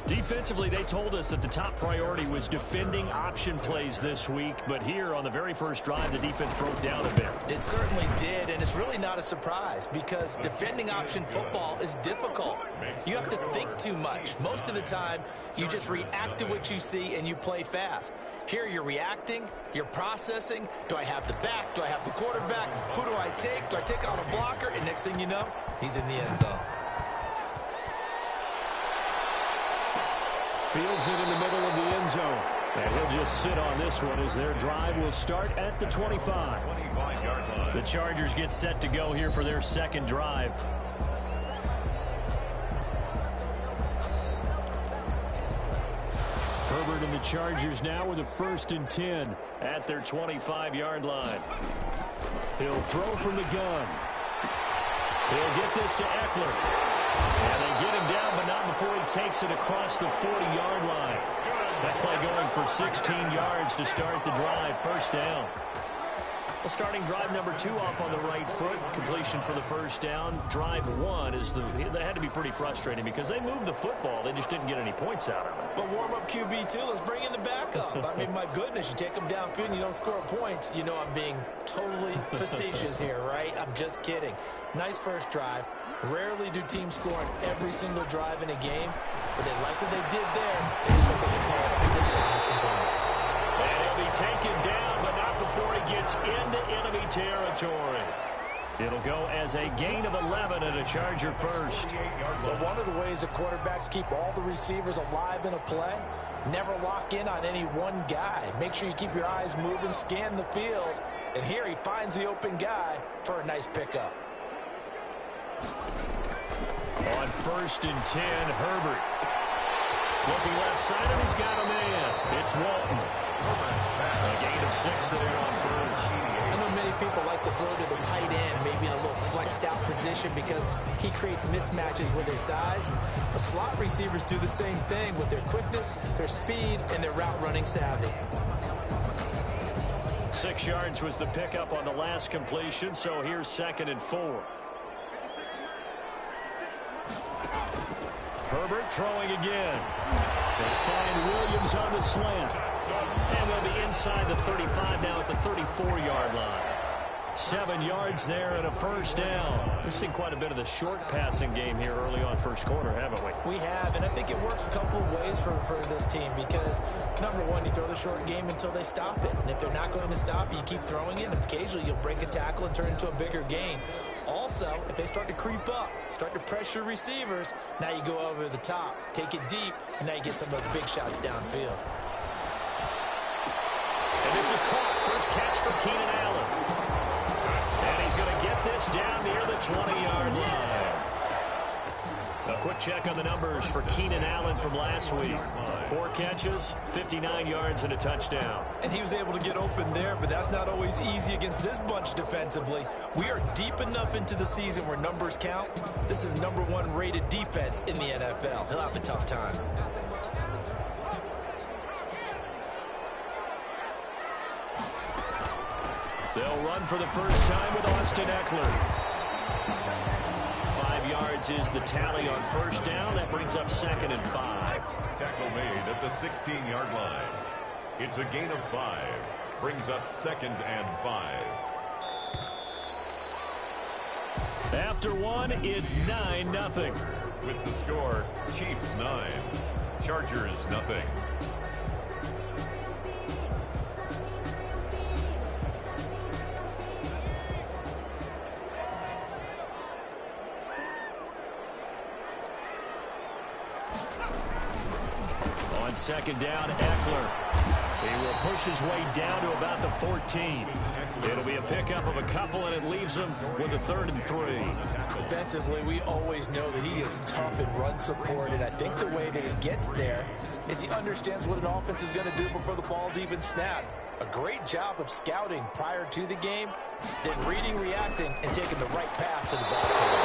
Defensively, they told us that the top priority was defending option plays this week. But here on the very first drive, the defense broke down a bit. It certainly did, and it's really not a surprise because defending option football is difficult. You have to think too much. Most of the time, you just react to what you see and you play fast. Here you're reacting, you're processing. Do I have the back? Do I have the quarterback? Who do I take? Do I take on a blocker? And next thing you know, he's in the end zone. Fields it in the middle of the end zone. And he'll just sit on this one as their drive will start at the 25. The Chargers get set to go here for their 2nd drive. Herbert and the Chargers now with a 1st and 10 at their 25-yard line. He'll throw from the gun. He'll get this to Eckler. And they get him down, but not before he takes it across the 40-yard line. That play going for 16 yards to start the drive. 1st down. Well, starting drive number 2 off on the right foot. Completion for the first down. Drive 1 is that had to be pretty frustrating because they moved the football. They just didn't get any points out of it. But warm-up QB, too. Let's bring in the backup. I mean, my goodness, you take them downfield and you don't score points. You know I'm being totally facetious here, right? I'm just kidding. Nice first drive. Rarely do teams score on every single drive in a game, but they like what they did there. They just hope they can pay it off this time with some points. And he'll be taken down, but not before he gets into enemy territory. It'll go as a gain of 11 and a Charger first. Well, one of the ways that quarterbacks keep all the receivers alive in a play, never lock in on any one guy. Make sure you keep your eyes moving, scan the field. And here he finds the open guy for a nice pickup. On 1st and 10, Herbert. Looking left side, and he's got a man. It's Walton. A gain of 6 there on 1st. I know many people like to throw to the tight end, maybe in a little flexed out position because he creates mismatches with his size. But slot receivers do the same thing with their quickness, their speed, and their route running savvy. 6 yards was the pickup on the last completion, so here's 2nd and 4. Herbert throwing again. They find Williams on the slant. And they'll be inside the 35 now at the 34-yard line. 7 yards there and a first down. We've seen quite a bit of the short passing game here early on first quarter, haven't we? We have, and I think it works a couple of ways for this team because, number one, you throw the short game until they stop it. And if they're not going to stop it, you keep throwing it, and occasionally you'll break a tackle and turn it into a bigger gain. Also, if they start to creep up, start to pressure receivers, now you go over the top, take it deep, and now you get some of those big shots downfield. And this is caught. First catch for Keenan Allen. And he's going to get this down near the 20-yard line. A quick check on the numbers for Keenan Allen from last week. 4 catches, 59 yards, and a touchdown. And he was able to get open there, but that's not always easy against this bunch defensively. We are deep enough into the season where numbers count. This is number 1 rated defense in the NFL. He'll have a tough time. They'll run for the first time with Austin Eckler. 5 yards is the tally on first down. That brings up 2nd and 5. Tackle made at the 16-yard line. It's a gain of 5. Brings up 2nd and 5. After 1, it's 9-0. With the score, Chiefs 9, Chargers 0. On 2nd down, Eckler. He will push his way down to about the 14. It'll be a pickup of a couple, and it leaves him with a 3rd and 3. Defensively, we always know that he is tough in run support, and I think the way that he gets there is he understands what an offense is going to do before the ball's even snapped. A great job of scouting prior to the game, then reading, reacting, and taking the right path to the ball carrier.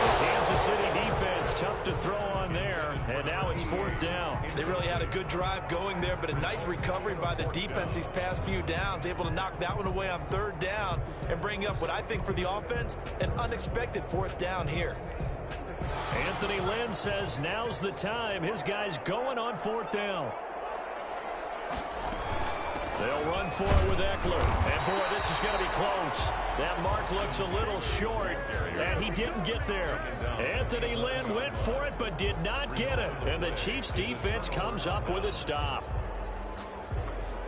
The Kansas City defense tough to throw on there, and now it's 4th down. They really had a good drive going there, but a nice recovery by the defense these past few downs, able to knock that one away on 3rd down and bring up what I think for the offense, an unexpected 4th down here. Anthony Lynn says now's the time. His guy's going on 4th down. They'll run for it with Eckler. And, boy, this is going to be close. That mark looks a little short, and he didn't get there. Anthony Lynn went for it but did not get it. And the Chiefs' defense comes up with a stop.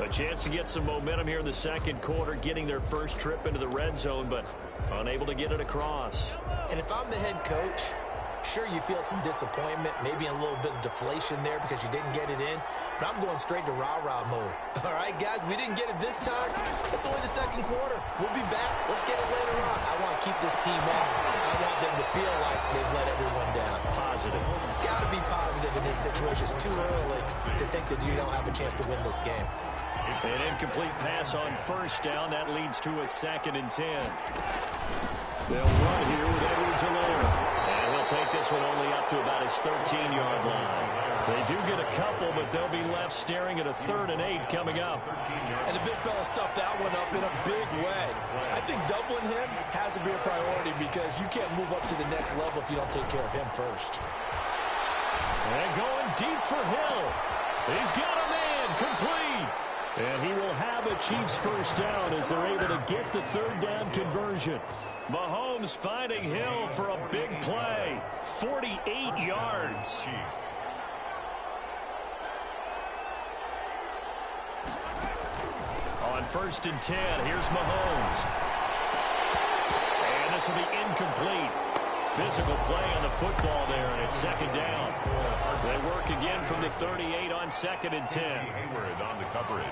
A chance to get some momentum here in the 2nd quarter, getting their first trip into the red zone, but unable to get it across. And if I'm the head coach, sure, you feel some disappointment, maybe a little bit of deflation there because you didn't get it in, but I'm going straight to rah-rah mode. All right, guys, we didn't get it this time. It's only the 2nd quarter. We'll be back. Let's get it later on. I want to keep this team up. I want them to feel like they've let everyone down. Positive. Got to be positive in this situation. It's too early to think that you don't have a chance to win this game. An incomplete pass on 1st down. That leads to a 2nd and 10. They'll run here with Edwards-Helaire. And he'll take this one only up to about his 13-yard line. They do get a couple, but they'll be left staring at a 3rd and 8 coming up. And the big fella stuffed that one up in a big way. I think doubling him has to be a priority because you can't move up to the next level if you don't take care of him first. And going deep for Hill. He's got a man, complete. And he will have a Chiefs first down as they're able to get the 3rd down conversion. Mahomes finding Hill for a big play. 48 yards. Chiefs. On 1st and 10, here's Mahomes. And this will be incomplete. Physical play on the football there, and it's 2nd down. They work again from the 38 on 2nd and 10. Hayward on the coverage.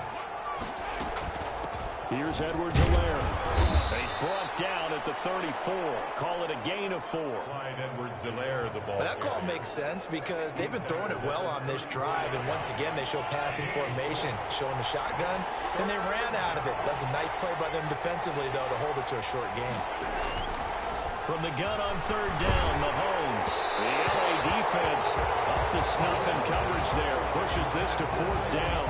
Here's Edwards-Helaire. He's brought down at the 34. Call it a gain of 4. Clyde Edwards-Helaire, the ball. But that call makes sense because they've been throwing it well on this drive, and once again they show passing formation, showing the shotgun. Then they ran out of it. That was a nice play by them defensively, though, to hold it to a short game. From the gun on 3rd down, Mahomes. The LA defense up to snuff in coverage there. Pushes this to 4th down.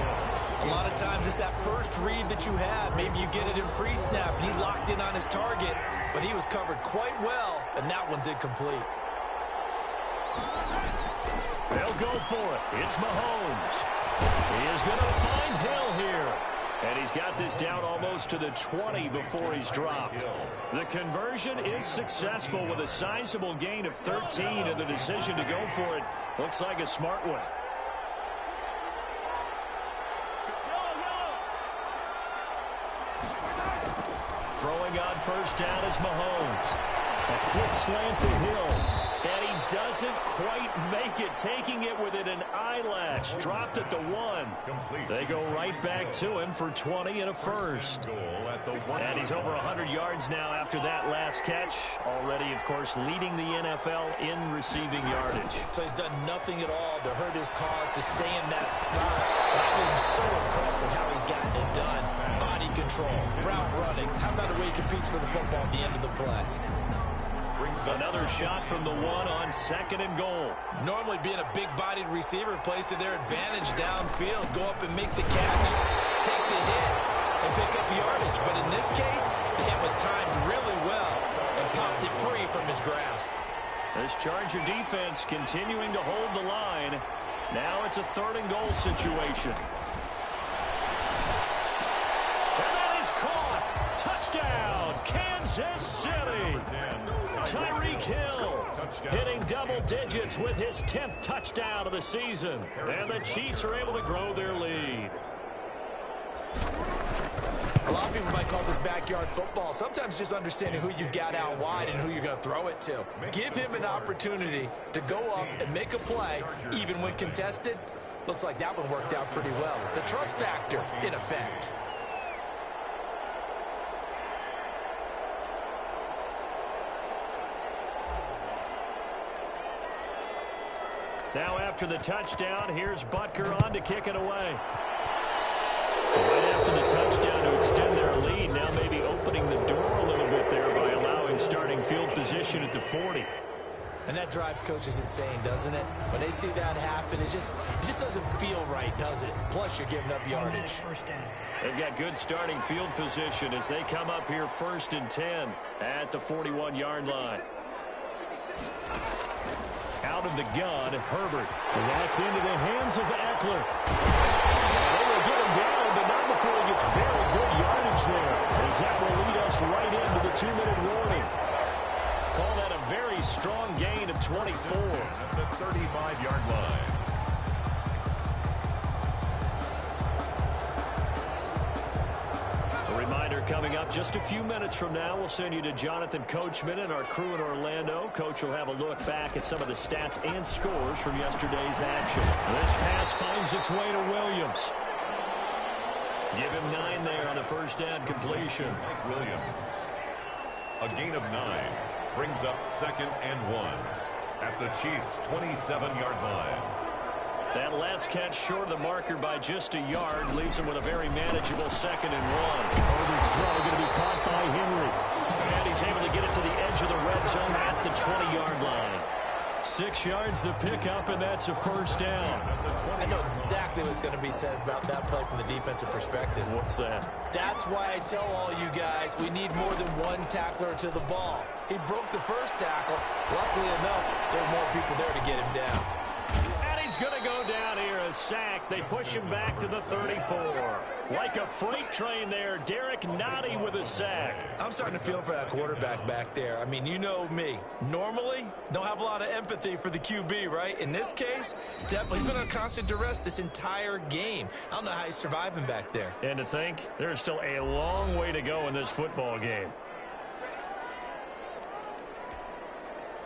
A lot of times it's that first read that you have. Maybe you get it in pre-snap. He locked in on his target, but he was covered quite well, and that one's incomplete. They'll go for it. It's Mahomes. He is going to find Hill here. And he's got this down almost to the 20 before he's dropped. The conversion is successful with a sizable gain of 13, and the decision to go for it looks like a smart one. Throwing on 1st down is Mahomes. A quick slant to Hill. And he doesn't quite make it, taking it within an eyelash. Dropped at the 1. They go right back to him for 20 and a first. And he's over 100 yards now after that last catch. Already, of course, leading the NFL in receiving yardage. So he's done nothing at all to hurt his cause to stay in that spot. And I've been so impressed with how he's gotten it done. Body control, route running. How about the way he competes for the football at the end of the play? Another shot from the 1 on 2nd and goal. Normally being a big-bodied receiver plays to their advantage downfield. Go up and make the catch, take the hit, and pick up yardage. But in this case, the hit was timed really well and popped it free from his grasp. This Charger defense continuing to hold the line. Now it's a 3rd and goal situation. And that is caught. Touchdown, Kansas City. Tyreek Hill hitting double digits with his 10th touchdown of the season. And the Chiefs are able to grow their lead. A lot of people might call this backyard football. Sometimes just understanding who you've got out wide and who you're going to throw it to. Give him an opportunity to go up and make a play, even when contested. Looks like that one worked out pretty well. The trust factor in effect. Now after the touchdown, here's Butker on to kick it away. Right after the touchdown to extend their lead, now maybe opening the door a little bit there by allowing starting field position at the 40. And that drives coaches insane, doesn't it? When they see that happen, it just doesn't feel right, does it? Plus, you're giving up yardage. They've got good starting field position as they come up here 1st and 10 at the 41-yard line. Out of the gun, Herbert. And that's into the hands of Eckler. And they will get him down, but not before he gets very good yardage there, as that will lead us right into the 2-minute warning. Call that a very strong gain of 24. At the 35-yard line. A reminder coming up just a few minutes from now, we'll send you to Jonathan Coachman and our crew in Orlando. Coach will have a look back at some of the stats and scores from yesterday's action. This pass finds its way to Williams. Give him 9 there on the first down completion. Mike Williams. A gain of 9 brings up 2nd and 1 at the Chiefs' 27-yard line. That last catch short of the marker by just a yard leaves him with a very manageable 2nd and 1. Herbert's throw going to be caught by Henry. And he's able to get it to the edge of the red zone at the 20-yard line. 6 yards the pickup, and that's a first down. I know exactly what's going to be said about that play from the defensive perspective. What's that? That's why I tell all you guys we need more than one tackler to the ball. He broke the first tackle. Luckily enough, there were more people there to get him down. And he's going to go down here, a sack. They push him back to the 34. Like a freight train there, Derek Nottie with a sack. I'm starting to feel for that quarterback back there. I mean, you know me. Normally, don't have a lot of empathy for the QB, right? In this case, definitely. He's been under constant duress this entire game. I don't know how he's surviving back there. And to think, there's still a long way to go in this football game.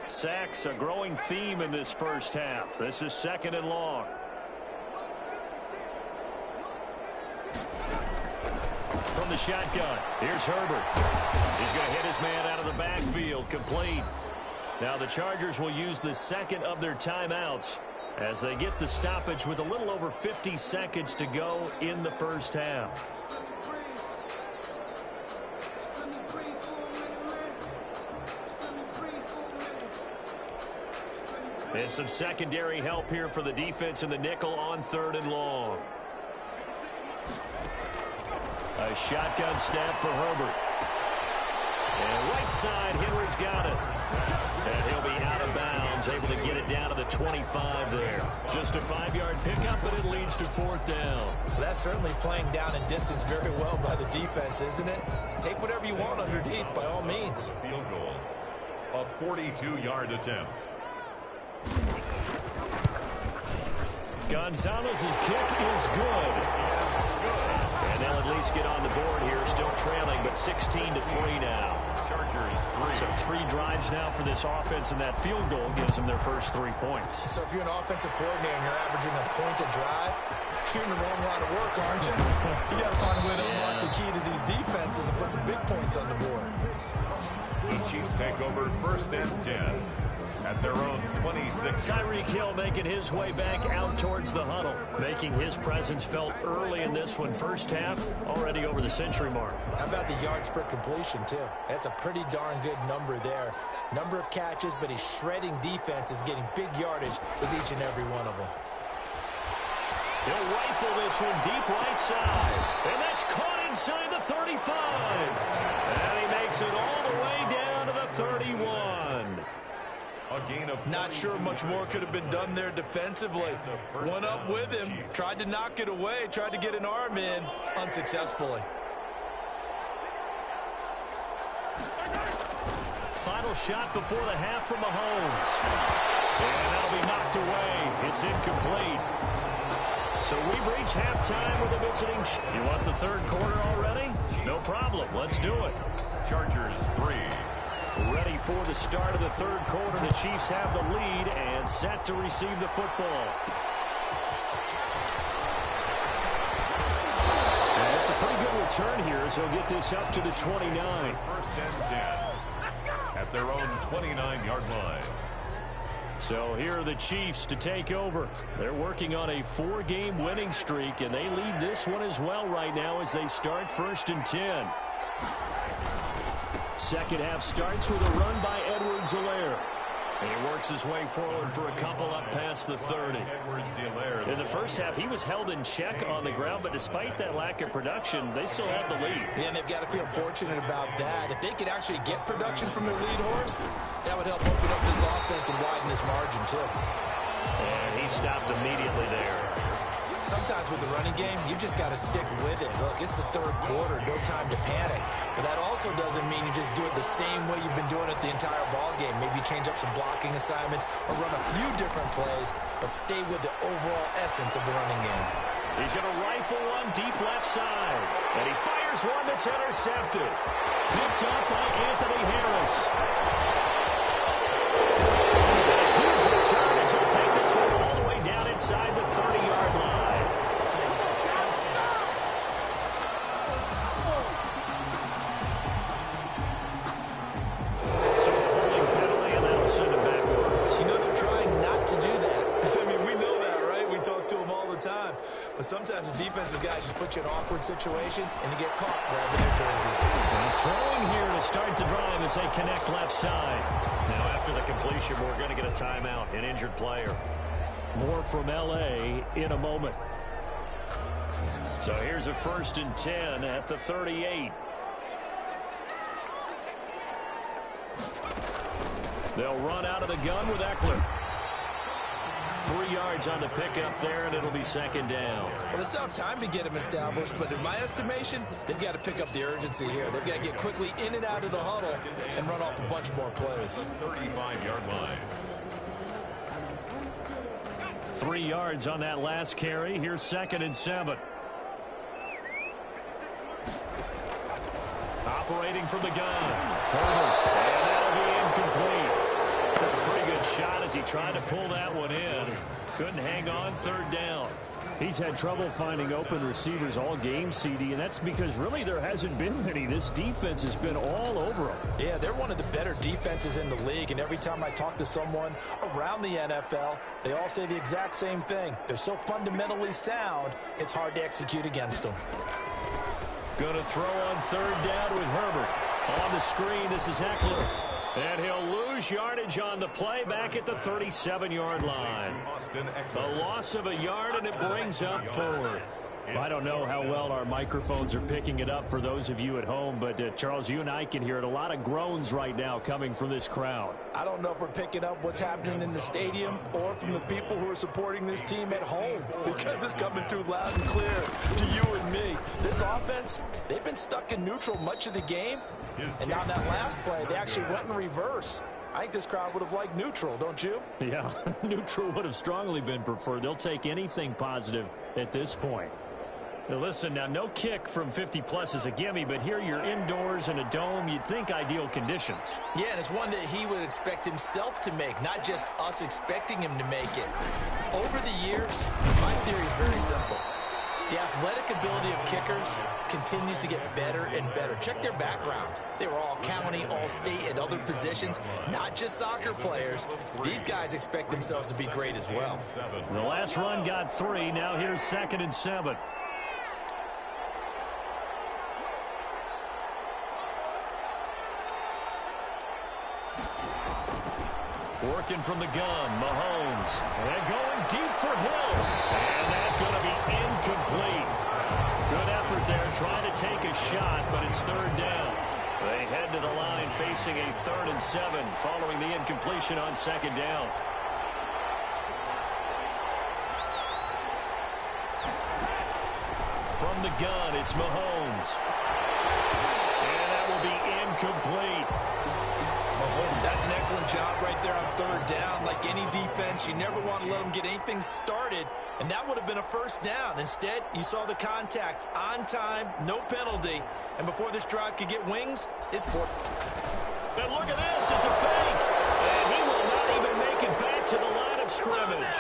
Sacks, a growing theme in this first half. This is 2nd and long. From the shotgun, here's Herbert. He's going to hit his man out of the backfield, complete. Now the Chargers will use the second of their timeouts as they get the stoppage with a little over 50 seconds to go in the first half. And some secondary help here for the defense in the nickel on 3rd and long. A shotgun snap for Herbert. And right side, Henry's got it. And he'll be out of bounds, able to get it down to the 25 there. Just a 5-yard pickup, but it leads to 4th down. Well, that's certainly playing down and distance very well by the defense, isn't it? Take whatever you want underneath, by all means. Field goal. A 42-yard attempt. Gonzalez's kick is good. And they'll at least get on the board here, still trailing, but 16-3 now. Chargers 3. So 3 drives now for this offense, and that field goal gives them their first 3 points. So if you're an offensive coordinator and you're averaging a point a drive, you're in the wrong line of work, aren't you? You got to find a way to unlock the key to these defenses and put some big points on the board. The Chiefs take over 1st and 10 at their own 26. Tyreek Hill making his way back out towards the huddle, making his presence felt early in this one. First half, already over the century mark. How about the yards per completion, too? That's a pretty darn good number there. Number of catches, but he's shredding defense, is getting big yardage with each and every one of them. He'll rifle this one deep right side, and that's caught inside the 35. And he makes it all the way down to the 31. Not sure much more could have been done there defensively. One up with him, tried to knock it away, tried to get an arm in, unsuccessfully. Final shot before the half from Mahomes. And that'll be knocked away. It's incomplete. So we've reached halftime with a visiting. You want the 3rd quarter already? No problem. Let's do it. Chargers 3. Ready for the start of the 3rd quarter. The Chiefs have the lead and set to receive the football. And it's a pretty good return here as they'll get this up to the 29. 1st and 10 at their own 29-yard line. So here are the Chiefs to take over. They're working on a 4-game winning streak, and they lead this one as well right now as they start 1st and 10. Second half starts with a run by Edwards-Helaire. And he works his way forward for a couple up past the 30. In the first half, he was held in check on the ground, but despite that lack of production, they still have the lead. Yeah, and they've got to feel fortunate about that. If they could actually get production from their lead horse, that would help open up this offense and widen this margin, too. And he stopped immediately there. Sometimes with the running game, you've just got to stick with it. Look, it's the 3rd quarter, no time to panic. But that also doesn't mean you just do it the same way you've been doing it the entire ball game. Maybe change up some blocking assignments or run a few different plays, but stay with the overall essence of the running game. He's going to rifle one deep left side. And he fires one that's intercepted. Picked up by Anthony Harris. And a huge return as he'll take this one all the way down inside the 30-yard line. But sometimes sometimes the defensive guys just put you in awkward situations, and you get caught grabbing their jerseys. And throwing here to start the drive as they connect left side. Now, after the completion, we're going to get a timeout, an injured player. More from L.A. in a moment. So here's a 1st and 10 at the 38. They'll run out of the gun with Eckler. 3 yards on the pickup there, and it'll be 2nd down. Well, they still have time to get him established, but in my estimation, they've got to pick up the urgency here. They've got to get quickly in and out of the huddle and run off a bunch more plays. 35-yard line. 3 yards on that last carry. Here's 2nd and 7. Operating from the gun. Herbert, and that'll be incomplete. Took a pretty good shot as he tried to pull that one in. Couldn't hang on. 3rd down. He's had trouble finding open receivers all game, CD, and that's because really there hasn't been many. This defense has been all over them. Yeah, they're one of the better defenses in the league, and every time I talk to someone around the NFL, they all say the exact same thing. They're so fundamentally sound, it's hard to execute against them. Going to throw on 3rd down with Herbert. On the screen, this is Eckler. And he'll lose yardage on the play back at the 37-yard line. The loss of a yard, and it brings up 4th. I don't know how well our microphones are picking it up for those of you at home, but Charles, you and I can hear it. A lot of groans right now coming from this crowd. I don't know if we're picking up what's happening in the stadium or from the people who are supporting this team at home, because it's coming too loud and clear to you and me. This offense, they've been stuck in neutral much of the game, and on that last play, they actually went in reverse. I think this crowd would have liked neutral, don't you? Yeah, neutral would have strongly been preferred. They'll take anything positive at this point. Now listen, now no kick from 50-plus is a gimme, but here you're indoors in a dome. You'd think ideal conditions. Yeah, and it's one that he would expect himself to make, not just us expecting him to make it. Over the years, my theory is very simple. The athletic ability of kickers continues to get better and better. Check their backgrounds. They were all county, all state, and other positions, not just soccer players. These guys expect themselves to be great as well. The last run got 3. Now here's 2nd and 7. Working from the gun, Mahomes. And going deep for Hill. And that's going to be incomplete. Good effort there, trying to take a shot, but it's 3rd down. They head to the line facing a 3rd and 7 following the incompletion on 2nd down. From the gun, it's Mahomes. And that will be incomplete. That's an excellent job right there on 3rd down. Like any defense, you never want to let them get anything started, and that would have been a 1st down. Instead, you saw the contact on time, no penalty, and before this drive could get wings, it's 4th. And look at this, it's a fake, and he will not even make it back to the line of scrimmage.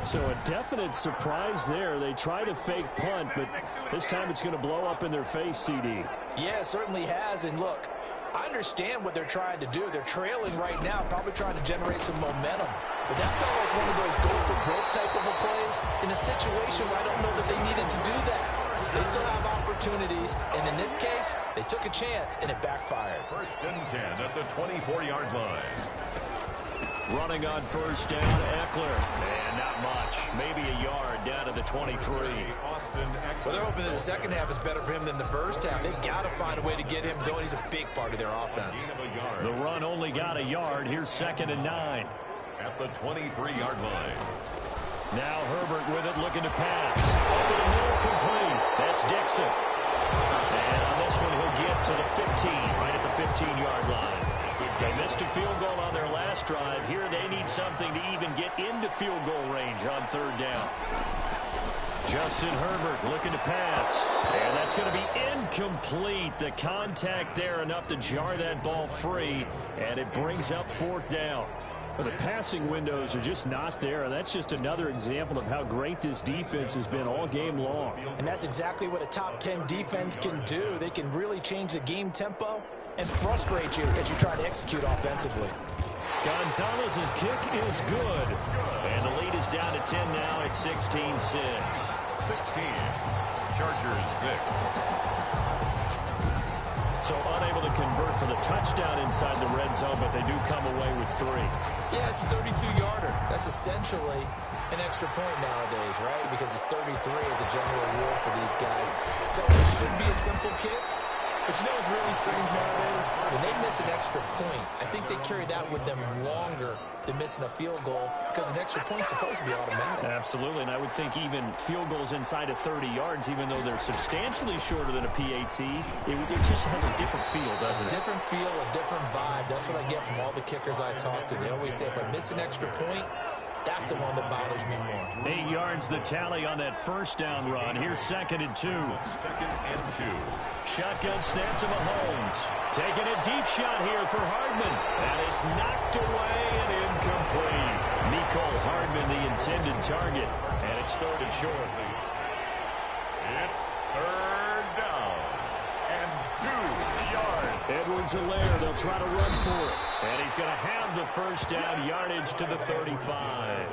So a definite surprise there. They try to fake punt, but this time it's going to blow up in their face, CD. Yeah, it certainly has, and look, I understand what they're trying to do. They're trailing right now, probably trying to generate some momentum. But that felt like one of those go-for-broke type of a plays in a situation where I don't know that they needed to do that. They still have opportunities, and in this case, they took a chance, and it backfired. 1st and 10 at the 24-yard line. Running on 1st down, Eckler. And not much. Maybe a yard down to the 23. Well, they're hoping that the second half is better for him than the first half. They've got to find a way to get him going. He's a big part of their offense. The run only got a yard. Here's 2nd and 9. At the 23-yard line. Now Herbert with it, looking to pass. Over the middle, complete. That's Dixon. And on this one, he'll get to the 15, right at the 15-yard line. They missed a field goal on their last drive. Here they need something to even get into field goal range on 3rd down. Justin Herbert looking to pass. And that's going to be incomplete. The contact there enough to jar that ball free. And it brings up 4th down. Well, the passing windows are just not there, and that's just another example of how great this defense has been all game long. And that's exactly what a top 10 defense can do. They can really change the game tempo and frustrate you as you try to execute offensively. Gonzalez's kick is good. And the lead is down to 10 now at 16-6. 16. Chargers 6. So unable to convert for the touchdown inside the red zone, but they do come away with 3. Yeah, it's a 32-yarder. That's essentially an extra point nowadays, right? Because it's 33 as a general rule for these guys. So it should be a simple kick. But you know what's really strange nowadays? When they miss an extra point, I think they carry that with them longer than missing a field goal because an extra point's supposed to be automatic. Absolutely, and I would think even field goals inside of 30 yards, even though they're substantially shorter than a PAT, it just has a different feel, doesn't it? A different feel, a different vibe. That's what I get from all the kickers I talk to. They always say if I miss an extra point, that's the one that bothers me more. 8 yards the tally on that first down run. Here's 2nd and 2. 2nd and 2. Shotgun snap to Mahomes. Taking a deep shot here for Hardman. And it's knocked away and incomplete. Nicole Hardman, the intended target. And it's 3rd and short. It's 3rd down and 2 yards. Edwards-Helaire, they'll try to run for it. And he's going to have the first down yardage to the 35.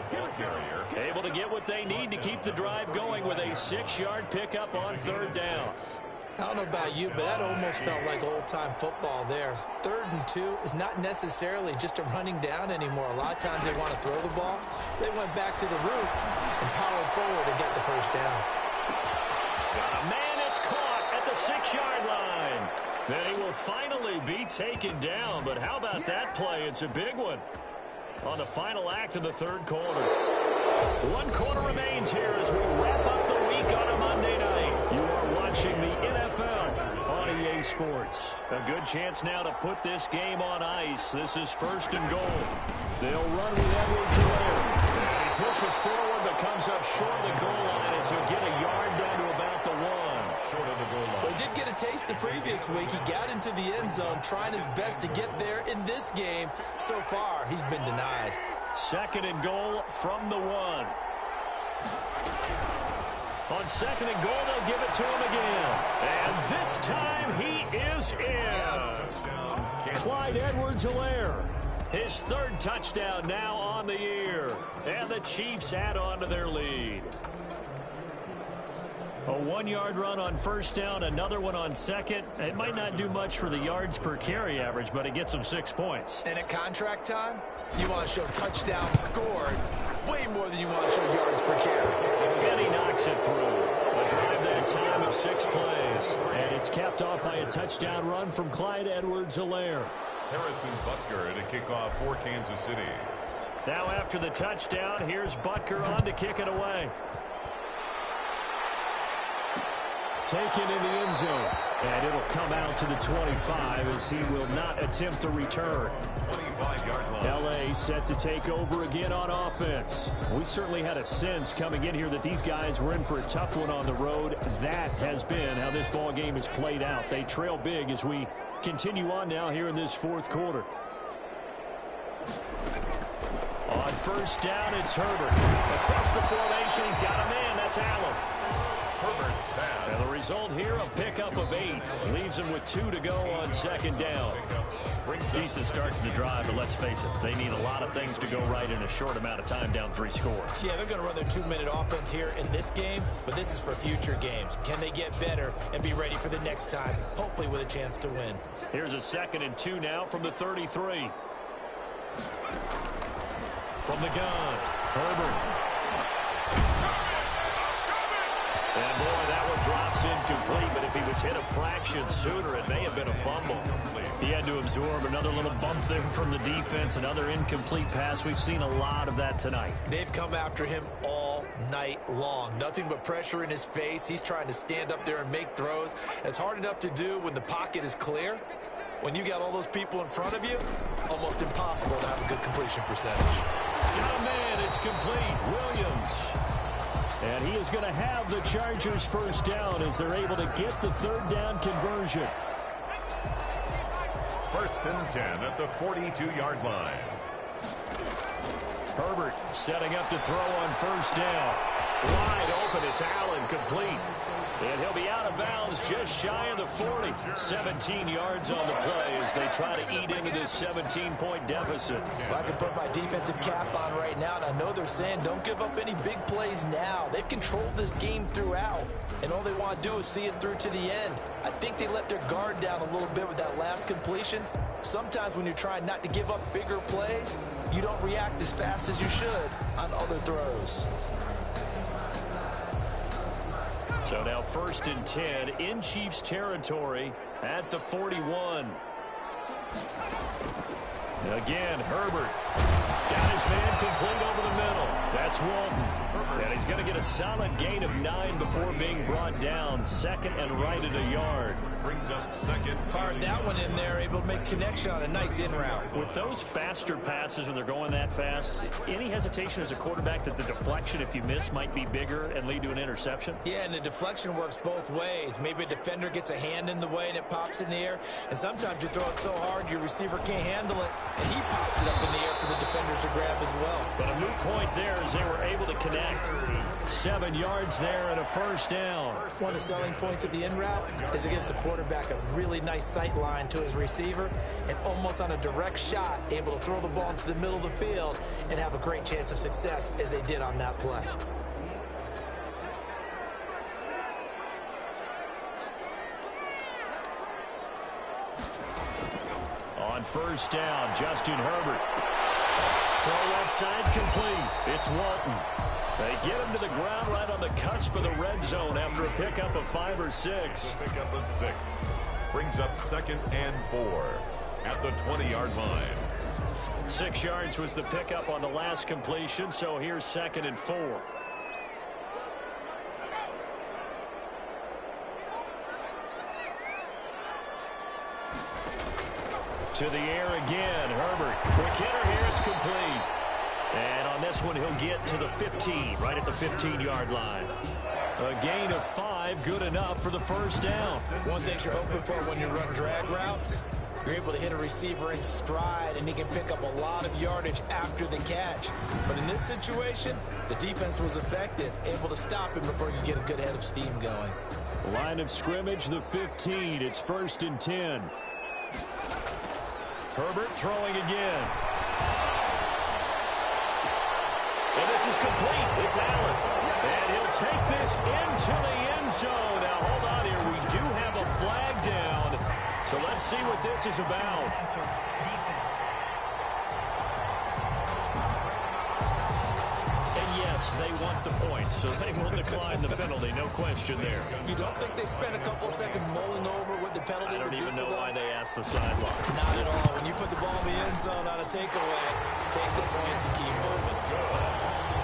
Able to get what they need to keep the drive going with a 6-yard pickup on 3rd down. I don't know about you, but that almost felt like old-time football there. 3rd and 2 is not necessarily just a running down anymore. A lot of times they want to throw the ball. They went back to the roots and powered forward and get the first down. Got a man, it's caught at the 6-yard line. Then he will finally be taken down. But how about that play? It's a big one on the final act of the 3rd quarter. 1 quarter remains here as we wrap up the week on a Monday night. You are watching the NFL on EA Sports. A good chance now to put this game on ice. This is 1st and goal. They'll run with Edwards-Helaire. He pushes forward but comes up short of the goal line as he'll get a yard down to about the 1. Short of the goal line. Well, he did get a taste the previous week. He got into the end zone trying his best to get there in this game. So far, he's been denied. 2nd and goal from the 1. On 2nd and goal, they'll give it to him again. And this time he is in. Yes. Clyde Edwards-Helaire. His 3rd touchdown now on the year. And the Chiefs add on to their lead. A 1-yard run on 1st down, another one on 2nd. It might not do much for the yards per carry average, but it gets them 6 points. And at contract time, you want to show touchdowns scored way more than you want to show yards per carry. And he knocks it through. A drive that time of 6 plays. And it's capped off by a touchdown run from Clyde Edwards-Helaire. Harrison Butker to kick off for Kansas City. Now after the touchdown, here's Butker on to kick it away. Taken in the end zone. And it'll come out to the 25 as he will not attempt to return. 25-yard line. L.A. set to take over again on offense. We certainly had a sense coming in here that these guys were in for a tough one on the road. That has been how this ball game has played out. They trail big as we continue on now here in this 4th quarter. On 1st down, it's Herbert. Across the formation, he's got a man. That's Allen. Herbert's pass. And the result here, a pickup of 8. Leaves him with 2 to go on 2nd down. Decent start to the drive, but let's face it, they need a lot of things to go right in a short amount of time, down 3 scores. Yeah, they're going to run their 2-minute offense here in this game, but this is for future games. Can they get better and be ready for the next time, hopefully with a chance to win? Here's a 2nd and 2 now from the 33. From the gun, Herbert. And boy, that one drops incomplete, but if he was hit a fraction sooner, it may have been a fumble. He had to absorb another little bump there from the defense, another incomplete pass. We've seen a lot of that tonight. They've come after him all night long. Nothing but pressure in his face. He's trying to stand up there and make throws. It's hard enough to do when the pocket is clear. When you got all those people in front of you, almost impossible to have a good completion percentage. Got a man, it's complete. Williams. And he is going to have the Chargers first down as they're able to get the 3rd down conversion. 1st and 10 at the 42-yard line. Herbert setting up to throw on 1st down. Wide open, it's Allen, complete. And he'll be out of bounds just shy of the 40. 17 yards on the play as they try to eat into this 17-point deficit. Well, I can put my defensive cap on right now, and I know they're saying don't give up any big plays now. They've controlled this game throughout, and all they want to do is see it through to the end. I think they let their guard down a little bit with that last completion. Sometimes when you're trying not to give up bigger plays, you don't react as fast as you should on other throws. So now 1st and 10 in Chiefs territory at the 41. Again, Herbert got his man complete over the middle. That's Walton. And he's going to get a solid gain of 9 before being brought down. 2nd and right at a yard. Brings up 2nd. Fired that one in there, able to make connection on a nice in route. With those faster passes when they're going that fast, any hesitation as a quarterback that the deflection, if you miss, might be bigger and lead to an interception? Yeah, and the deflection works both ways. Maybe a defender gets a hand in the way and it pops in the air. And sometimes you throw it so hard your receiver can't handle it, and he pops it up in the air for the defenders to grab as well. But a moot point there as they were able to connect. 7 yards there and a 1st down. One of the selling points of the in route is it gives the quarterback a really nice sight line to his receiver and almost on a direct shot able to throw the ball into the middle of the field and have a great chance of success as they did on that play. On 1st down, Justin Herbert. Throw left side complete. It's Walton. They get him to the ground right on the cusp of the red zone after a pickup of 5 or 6. The pickup of 6. Brings up 2nd and 4 at the 20-yard line. 6 yards was the pickup on the last completion, so here's 2nd and 4. To the air again, Herbert. Quick hitter here, it's complete. And on this one, he'll get to the 15, right at the 15-yard line. A gain of 5, good enough for the 1st down. One thing you're hoping for when you run drag routes, you're able to hit a receiver in stride, and he can pick up a lot of yardage after the catch. But in this situation, the defense was effective, able to stop him before you get a good head of steam going. Line of scrimmage, the 15. It's 1st and 10. Herbert throwing again. And this is complete. It's Allen. And he'll take this into the end zone. Now, hold on here. We do have a flag down. So let's see what this is about. Defense. And yes, they want the points, so they will decline the penalty. No question there. You don't think they spent a couple seconds mulling over what the penalty I don't would do even for know them? why they asked the sideline. Not at all. When you put the ball in the end zone on a takeaway, take the points and keep moving.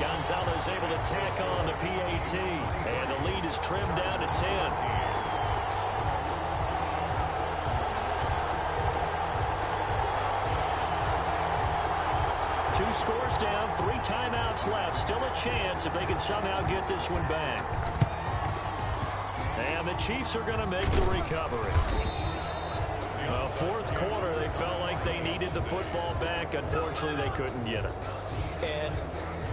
Gonzalez able to tack on the PAT, and the lead is trimmed down to 10. Two scores down, 3 timeouts left. Still a chance if they can somehow get this one back. And the Chiefs are going to make the recovery. 4th quarter, they felt like they needed the football back. Unfortunately, they couldn't get it. And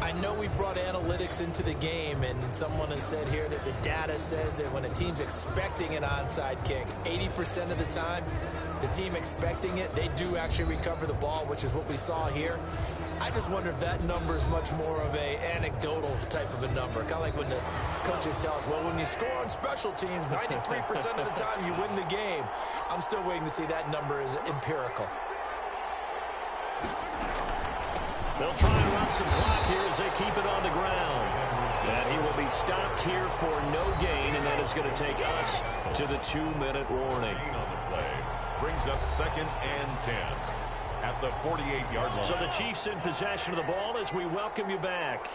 I know we brought analytics into the game, and someone has said here that the data says that when a team's expecting an onside kick, 80% of the time, the team expecting it, they do actually recover the ball, which is what we saw here. I just wonder if that number is much more of a anecdotal type of a number. Kind of like when the coaches tell us, well, when you score on special teams, 93% of the time you win the game. I'm still waiting to see that number is empirical. They'll try and run some clock here as they keep it on the ground. And he will be stopped here for no gain, and that is going to take us to the 2-minute warning. On the play. Brings up 2nd and 10 at the 48-yard line. So the Chiefs in possession of the ball as we welcome you back.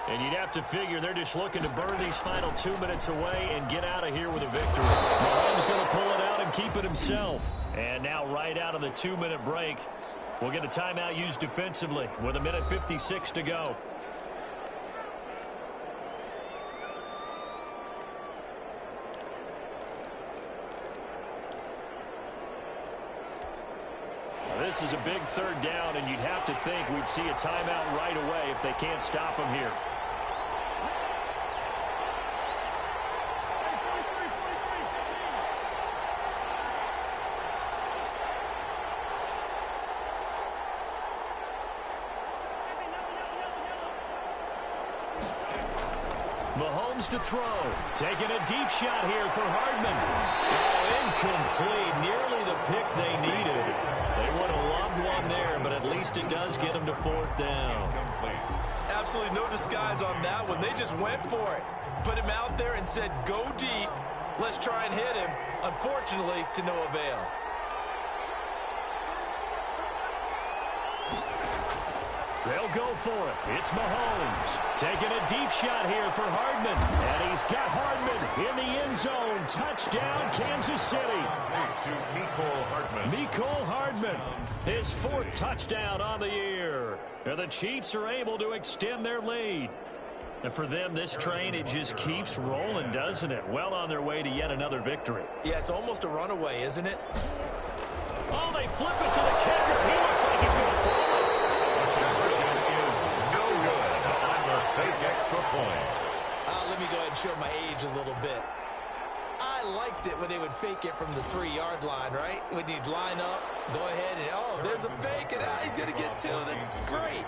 And you'd have to figure they're just looking to burn these final 2 minutes away and get out of here with a victory. Mahomes going to pull it out and keep it himself. And now right out of the 2-minute break, we'll get a timeout used defensively with 1:56 to go. This is a big 3rd down, and you'd have to think we'd see a timeout right away if they can't stop him here. Mahomes to throw. Taking a deep shot here for Hardman. Oh, incomplete. Nearly the pick they needed. They would have loved one there, but at least it does get them to 4th down. Absolutely no disguise on that one. They just went for it. Put him out there and said, go deep. Let's try and hit him. Unfortunately, to no avail. They'll go for it. It's Mahomes. Taking a deep shot here for Hardman. And he's got Hardman in the end zone. Touchdown, Kansas City. To Mecole Hardman. His 4th touchdown on the year. And the Chiefs are able to extend their lead. And for them, this train, it just keeps rolling, doesn't it? Well on their way to yet another victory. Yeah, it's almost a runaway, isn't it? Oh, they flip it to the kicker. He looks like he's going to throw it. Fake extra point. Let me go ahead and show my age a little bit. I liked it when they would fake it from the 3-yard line, right? When you'd line up, go ahead and, oh, there's a fake, and he's going to get 2. That's great.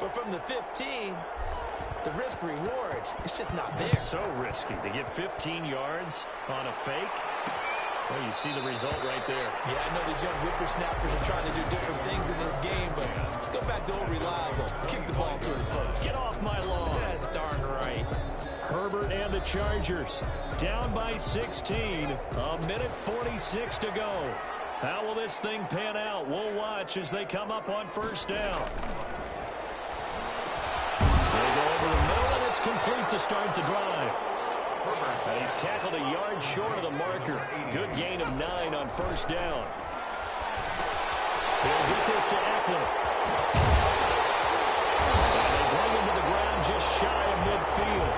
But from the 15, the risk-reward, it's just not there. It's so risky to get 15 yards on a fake. Well, you see the result right there. Yeah, I know these young whippersnappers are trying to do different things in this game, but let's go back to old reliable. Kick the ball through the post. Get off my lawn. That's darn right. Herbert and the Chargers down by 16. A minute 46 to go. How will this thing pan out? We'll watch as they come up on 1st down. They go over the middle, and it's complete to start the drive. And he's tackled a yard short of the marker. Good gain of 9 on 1st down. They'll get this to Eckler. And they bring him to the ground just shy of midfield.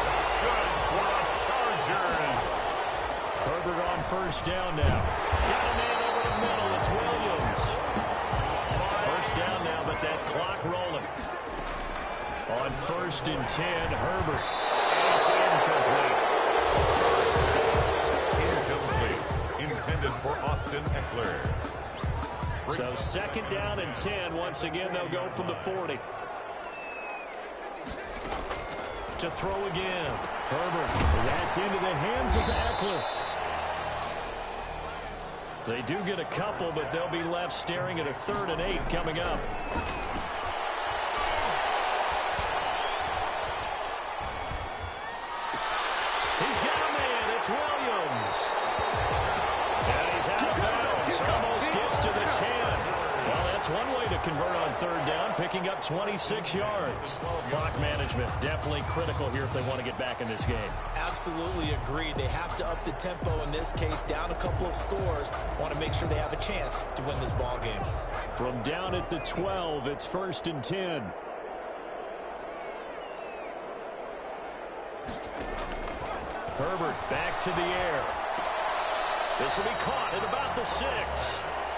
That's good for the Chargers. Herbert on 1st down now. Got a man over the middle. It's Williams. 1st down now, but that clock rolling. On 1st and 10, Herbert. It's incomplete. Intended for Austin Eckler. So 2nd down and 10. Once again, they'll go from the 40. To throw again. Herbert. That's into the hands of Eckler. They do get a couple, but they'll be left staring at a 3rd and 8 coming up. He's got a man. It's Williams. And he's out of bounds. Almost gets to the 10. Well, that's one way to convert on 3rd down, picking up 26 yards. Clock management definitely critical here if they want to get back in this game. Absolutely agreed. They have to up the tempo in this case, down a couple of scores. Want to make sure they have a chance to win this ball game. From down at the 12, it's 1st and 10. Herbert back to the air. This will be caught at about the 6.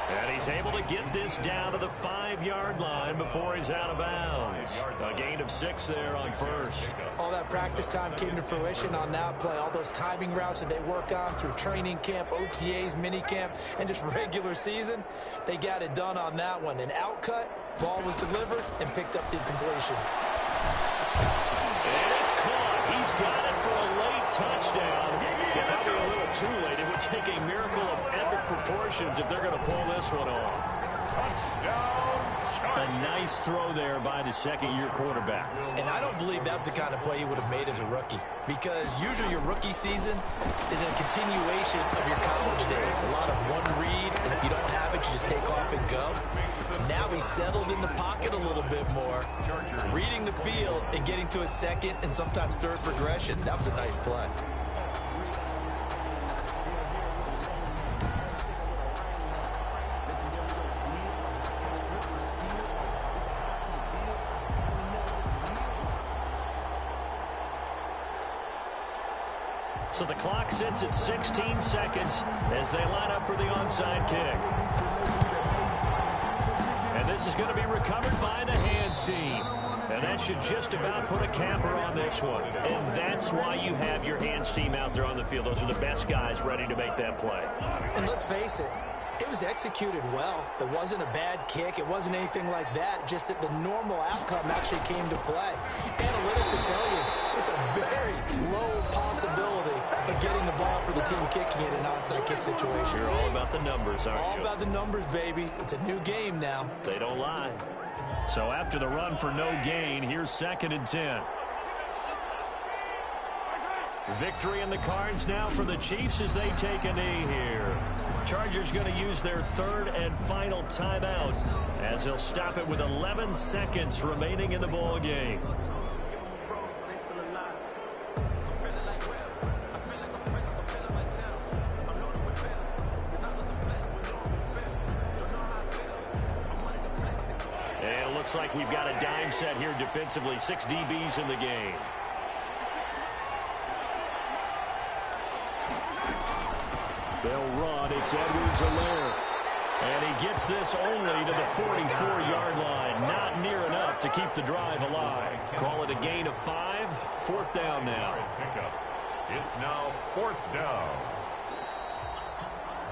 And he's able to get this down to the 5-yard line before he's out of bounds. A gain of 6 there on 1st. All that practice time came to fruition on that play. All those timing routes that they work on through training camp, OTAs, mini camp, and just regular season, they got it done on that one. An outcut, ball was delivered, and picked up the completion. And it's caught. He's got it for a late touchdown. Probably a little too late. It would take a miracle of epic proportions if they're going to pull this one off. Touchdown, Chargers. A nice throw there by the 2nd-year quarterback. And I don't believe that was the kind of play he would have made as a rookie, because usually your rookie season is a continuation of your college days. A lot of one read, and if you don't have it, you just take off and go. Now he's settled in the pocket a little bit more, reading the field and getting to his 2nd and sometimes 3rd progression. That was a nice play. So the clock sits at 16 seconds as they line up for the onside kick. And this is going to be recovered by the hands team. And that should just about put a capper on this one. And that's why you have your hands team out there on the field. Those are the best guys ready to make that play. And let's face it, It was executed well. It wasn't a bad kick. It wasn't anything like that. Just that the normal outcome actually came to play. Analytics will tell you it's a very low possibility of getting the ball for the team kicking it in an onside kick situation. You're all about the numbers, aren't you? All about the numbers, baby. It's a new game now. They don't lie. So after the run for no gain, here's 2nd and 10. Victory in the cards now for the Chiefs as they take a knee here. Chargers going to use their 3rd and final timeout as they'll stop it with 11 seconds remaining in the ball game. And it looks like we've got a dime set here defensively. 6 DBs in the game. They'll run. It's Edwards-Helaire. And he gets this only to the 44-yard line. Not near enough to keep the drive alive. Call it a gain of 5. 4th down now. Pickup. It's now 4th down.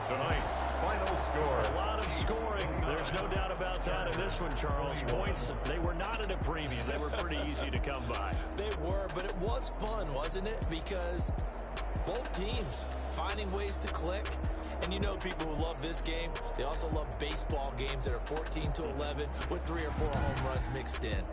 Tonight's final score. A lot of scoring. There's no doubt about that in this one, Charles. Points, they were not in a premium. They were pretty easy to come by. They were, but it was fun, wasn't it? Because both teams finding ways to click. And you know people who love this game, they also love baseball games that are 14-11 with 3 or 4 home runs mixed in.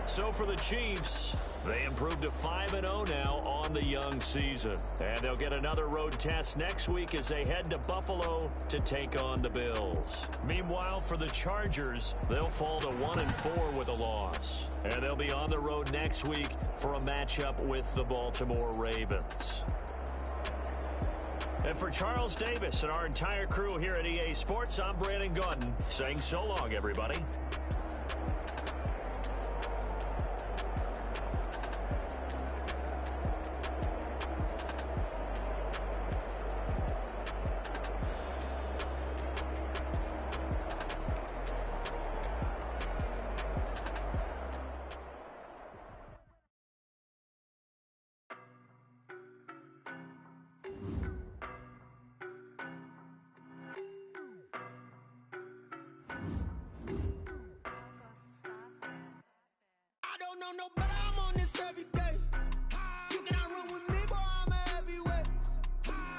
So for the Chiefs, they improved to 5-0 now on the young season. And they'll get another road test next week as they head to Buffalo to take on the Bills. Meanwhile, for the Chargers, they'll fall to 1-4 with a loss. And they'll be on the road next week for a matchup with the Baltimore Ravens. And for Charles Davis and our entire crew here at EA Sports, I'm Brandon Gaudin saying so long, everybody. No, but I'm on this every day. You cannot run with me, boy, I'm a heavyweight.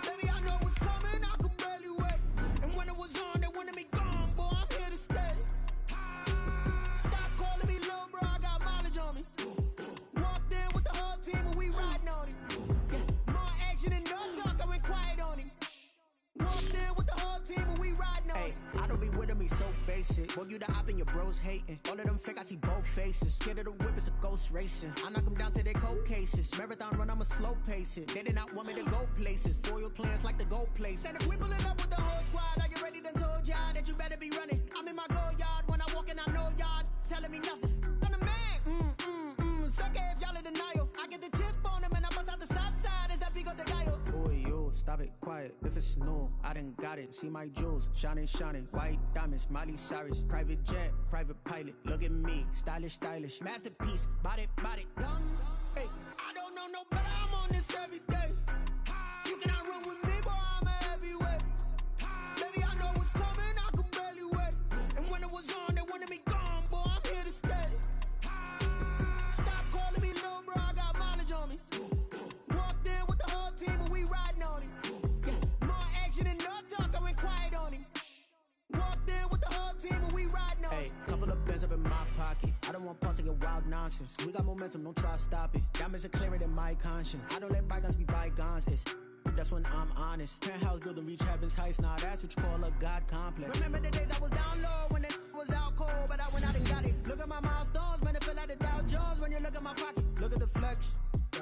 Baby, I know what's coming, I could barely wait. And when it was on, they wanted me gone, boy, I'm here to stay. Stop calling me little bro, I got mileage on me. Walked in with the whole team and we riding on him. Yeah, more action and no talk, I went quiet on him. Walked in with the whole team and we riding on him. I don't be with him, he's so basic. Boy, you the op and your bros hating. All of them fake, I see both faces. Scared of the whip, it's a ghost racing. I knock them down to their cold cases. Marathon run, I'ma slow pace it. They did not want me to go places. Foil plans like the gold place. And if we pulling up with the whole squad, I get ready to told y'all that you better be running. I'm in my go yard when I walk in, I know y'all telling me nothing. I'm the man, suck it if y'all in denial. I get the chip on them and I bust out the south side. Is that big of the guy? Boy, you, stop it, quiet. If it's new, I done got it. See my jewels, shining, shining. White diamonds, Miley Cyrus. Private jet, private pilot. Look at me, stylish, stylish. Masterpiece, body, young. Hey, I don't know no better, I'm on this every day. You cannot run with me, boy, I'm a heavyweight. Baby, I know what's coming, I could barely wait. And when it was on, they wanted me gone, boy, I'm here to stay. Stop calling me little bro, I got mileage on me. Walked in with the whole team and we riding on him. Yeah, more action and no talk, I went quiet on him. Walked in with the whole team and we riding on him. Hey, couple of bins up in my pocket. I don't want pulse to get wild nonsense. We got momentum, don't try to stop it. Diamonds are clearer than my conscience. I don't let bygones be bygones. That's when I'm honest. Penthouse building, reach heaven's heights. Now that's what you call a God complex. Remember the days I was down low when it was out cold, but I went out and got it. Look at my milestones, man, it feel like the Dow Jones when you look at my pocket. Look at the flex. Yeah.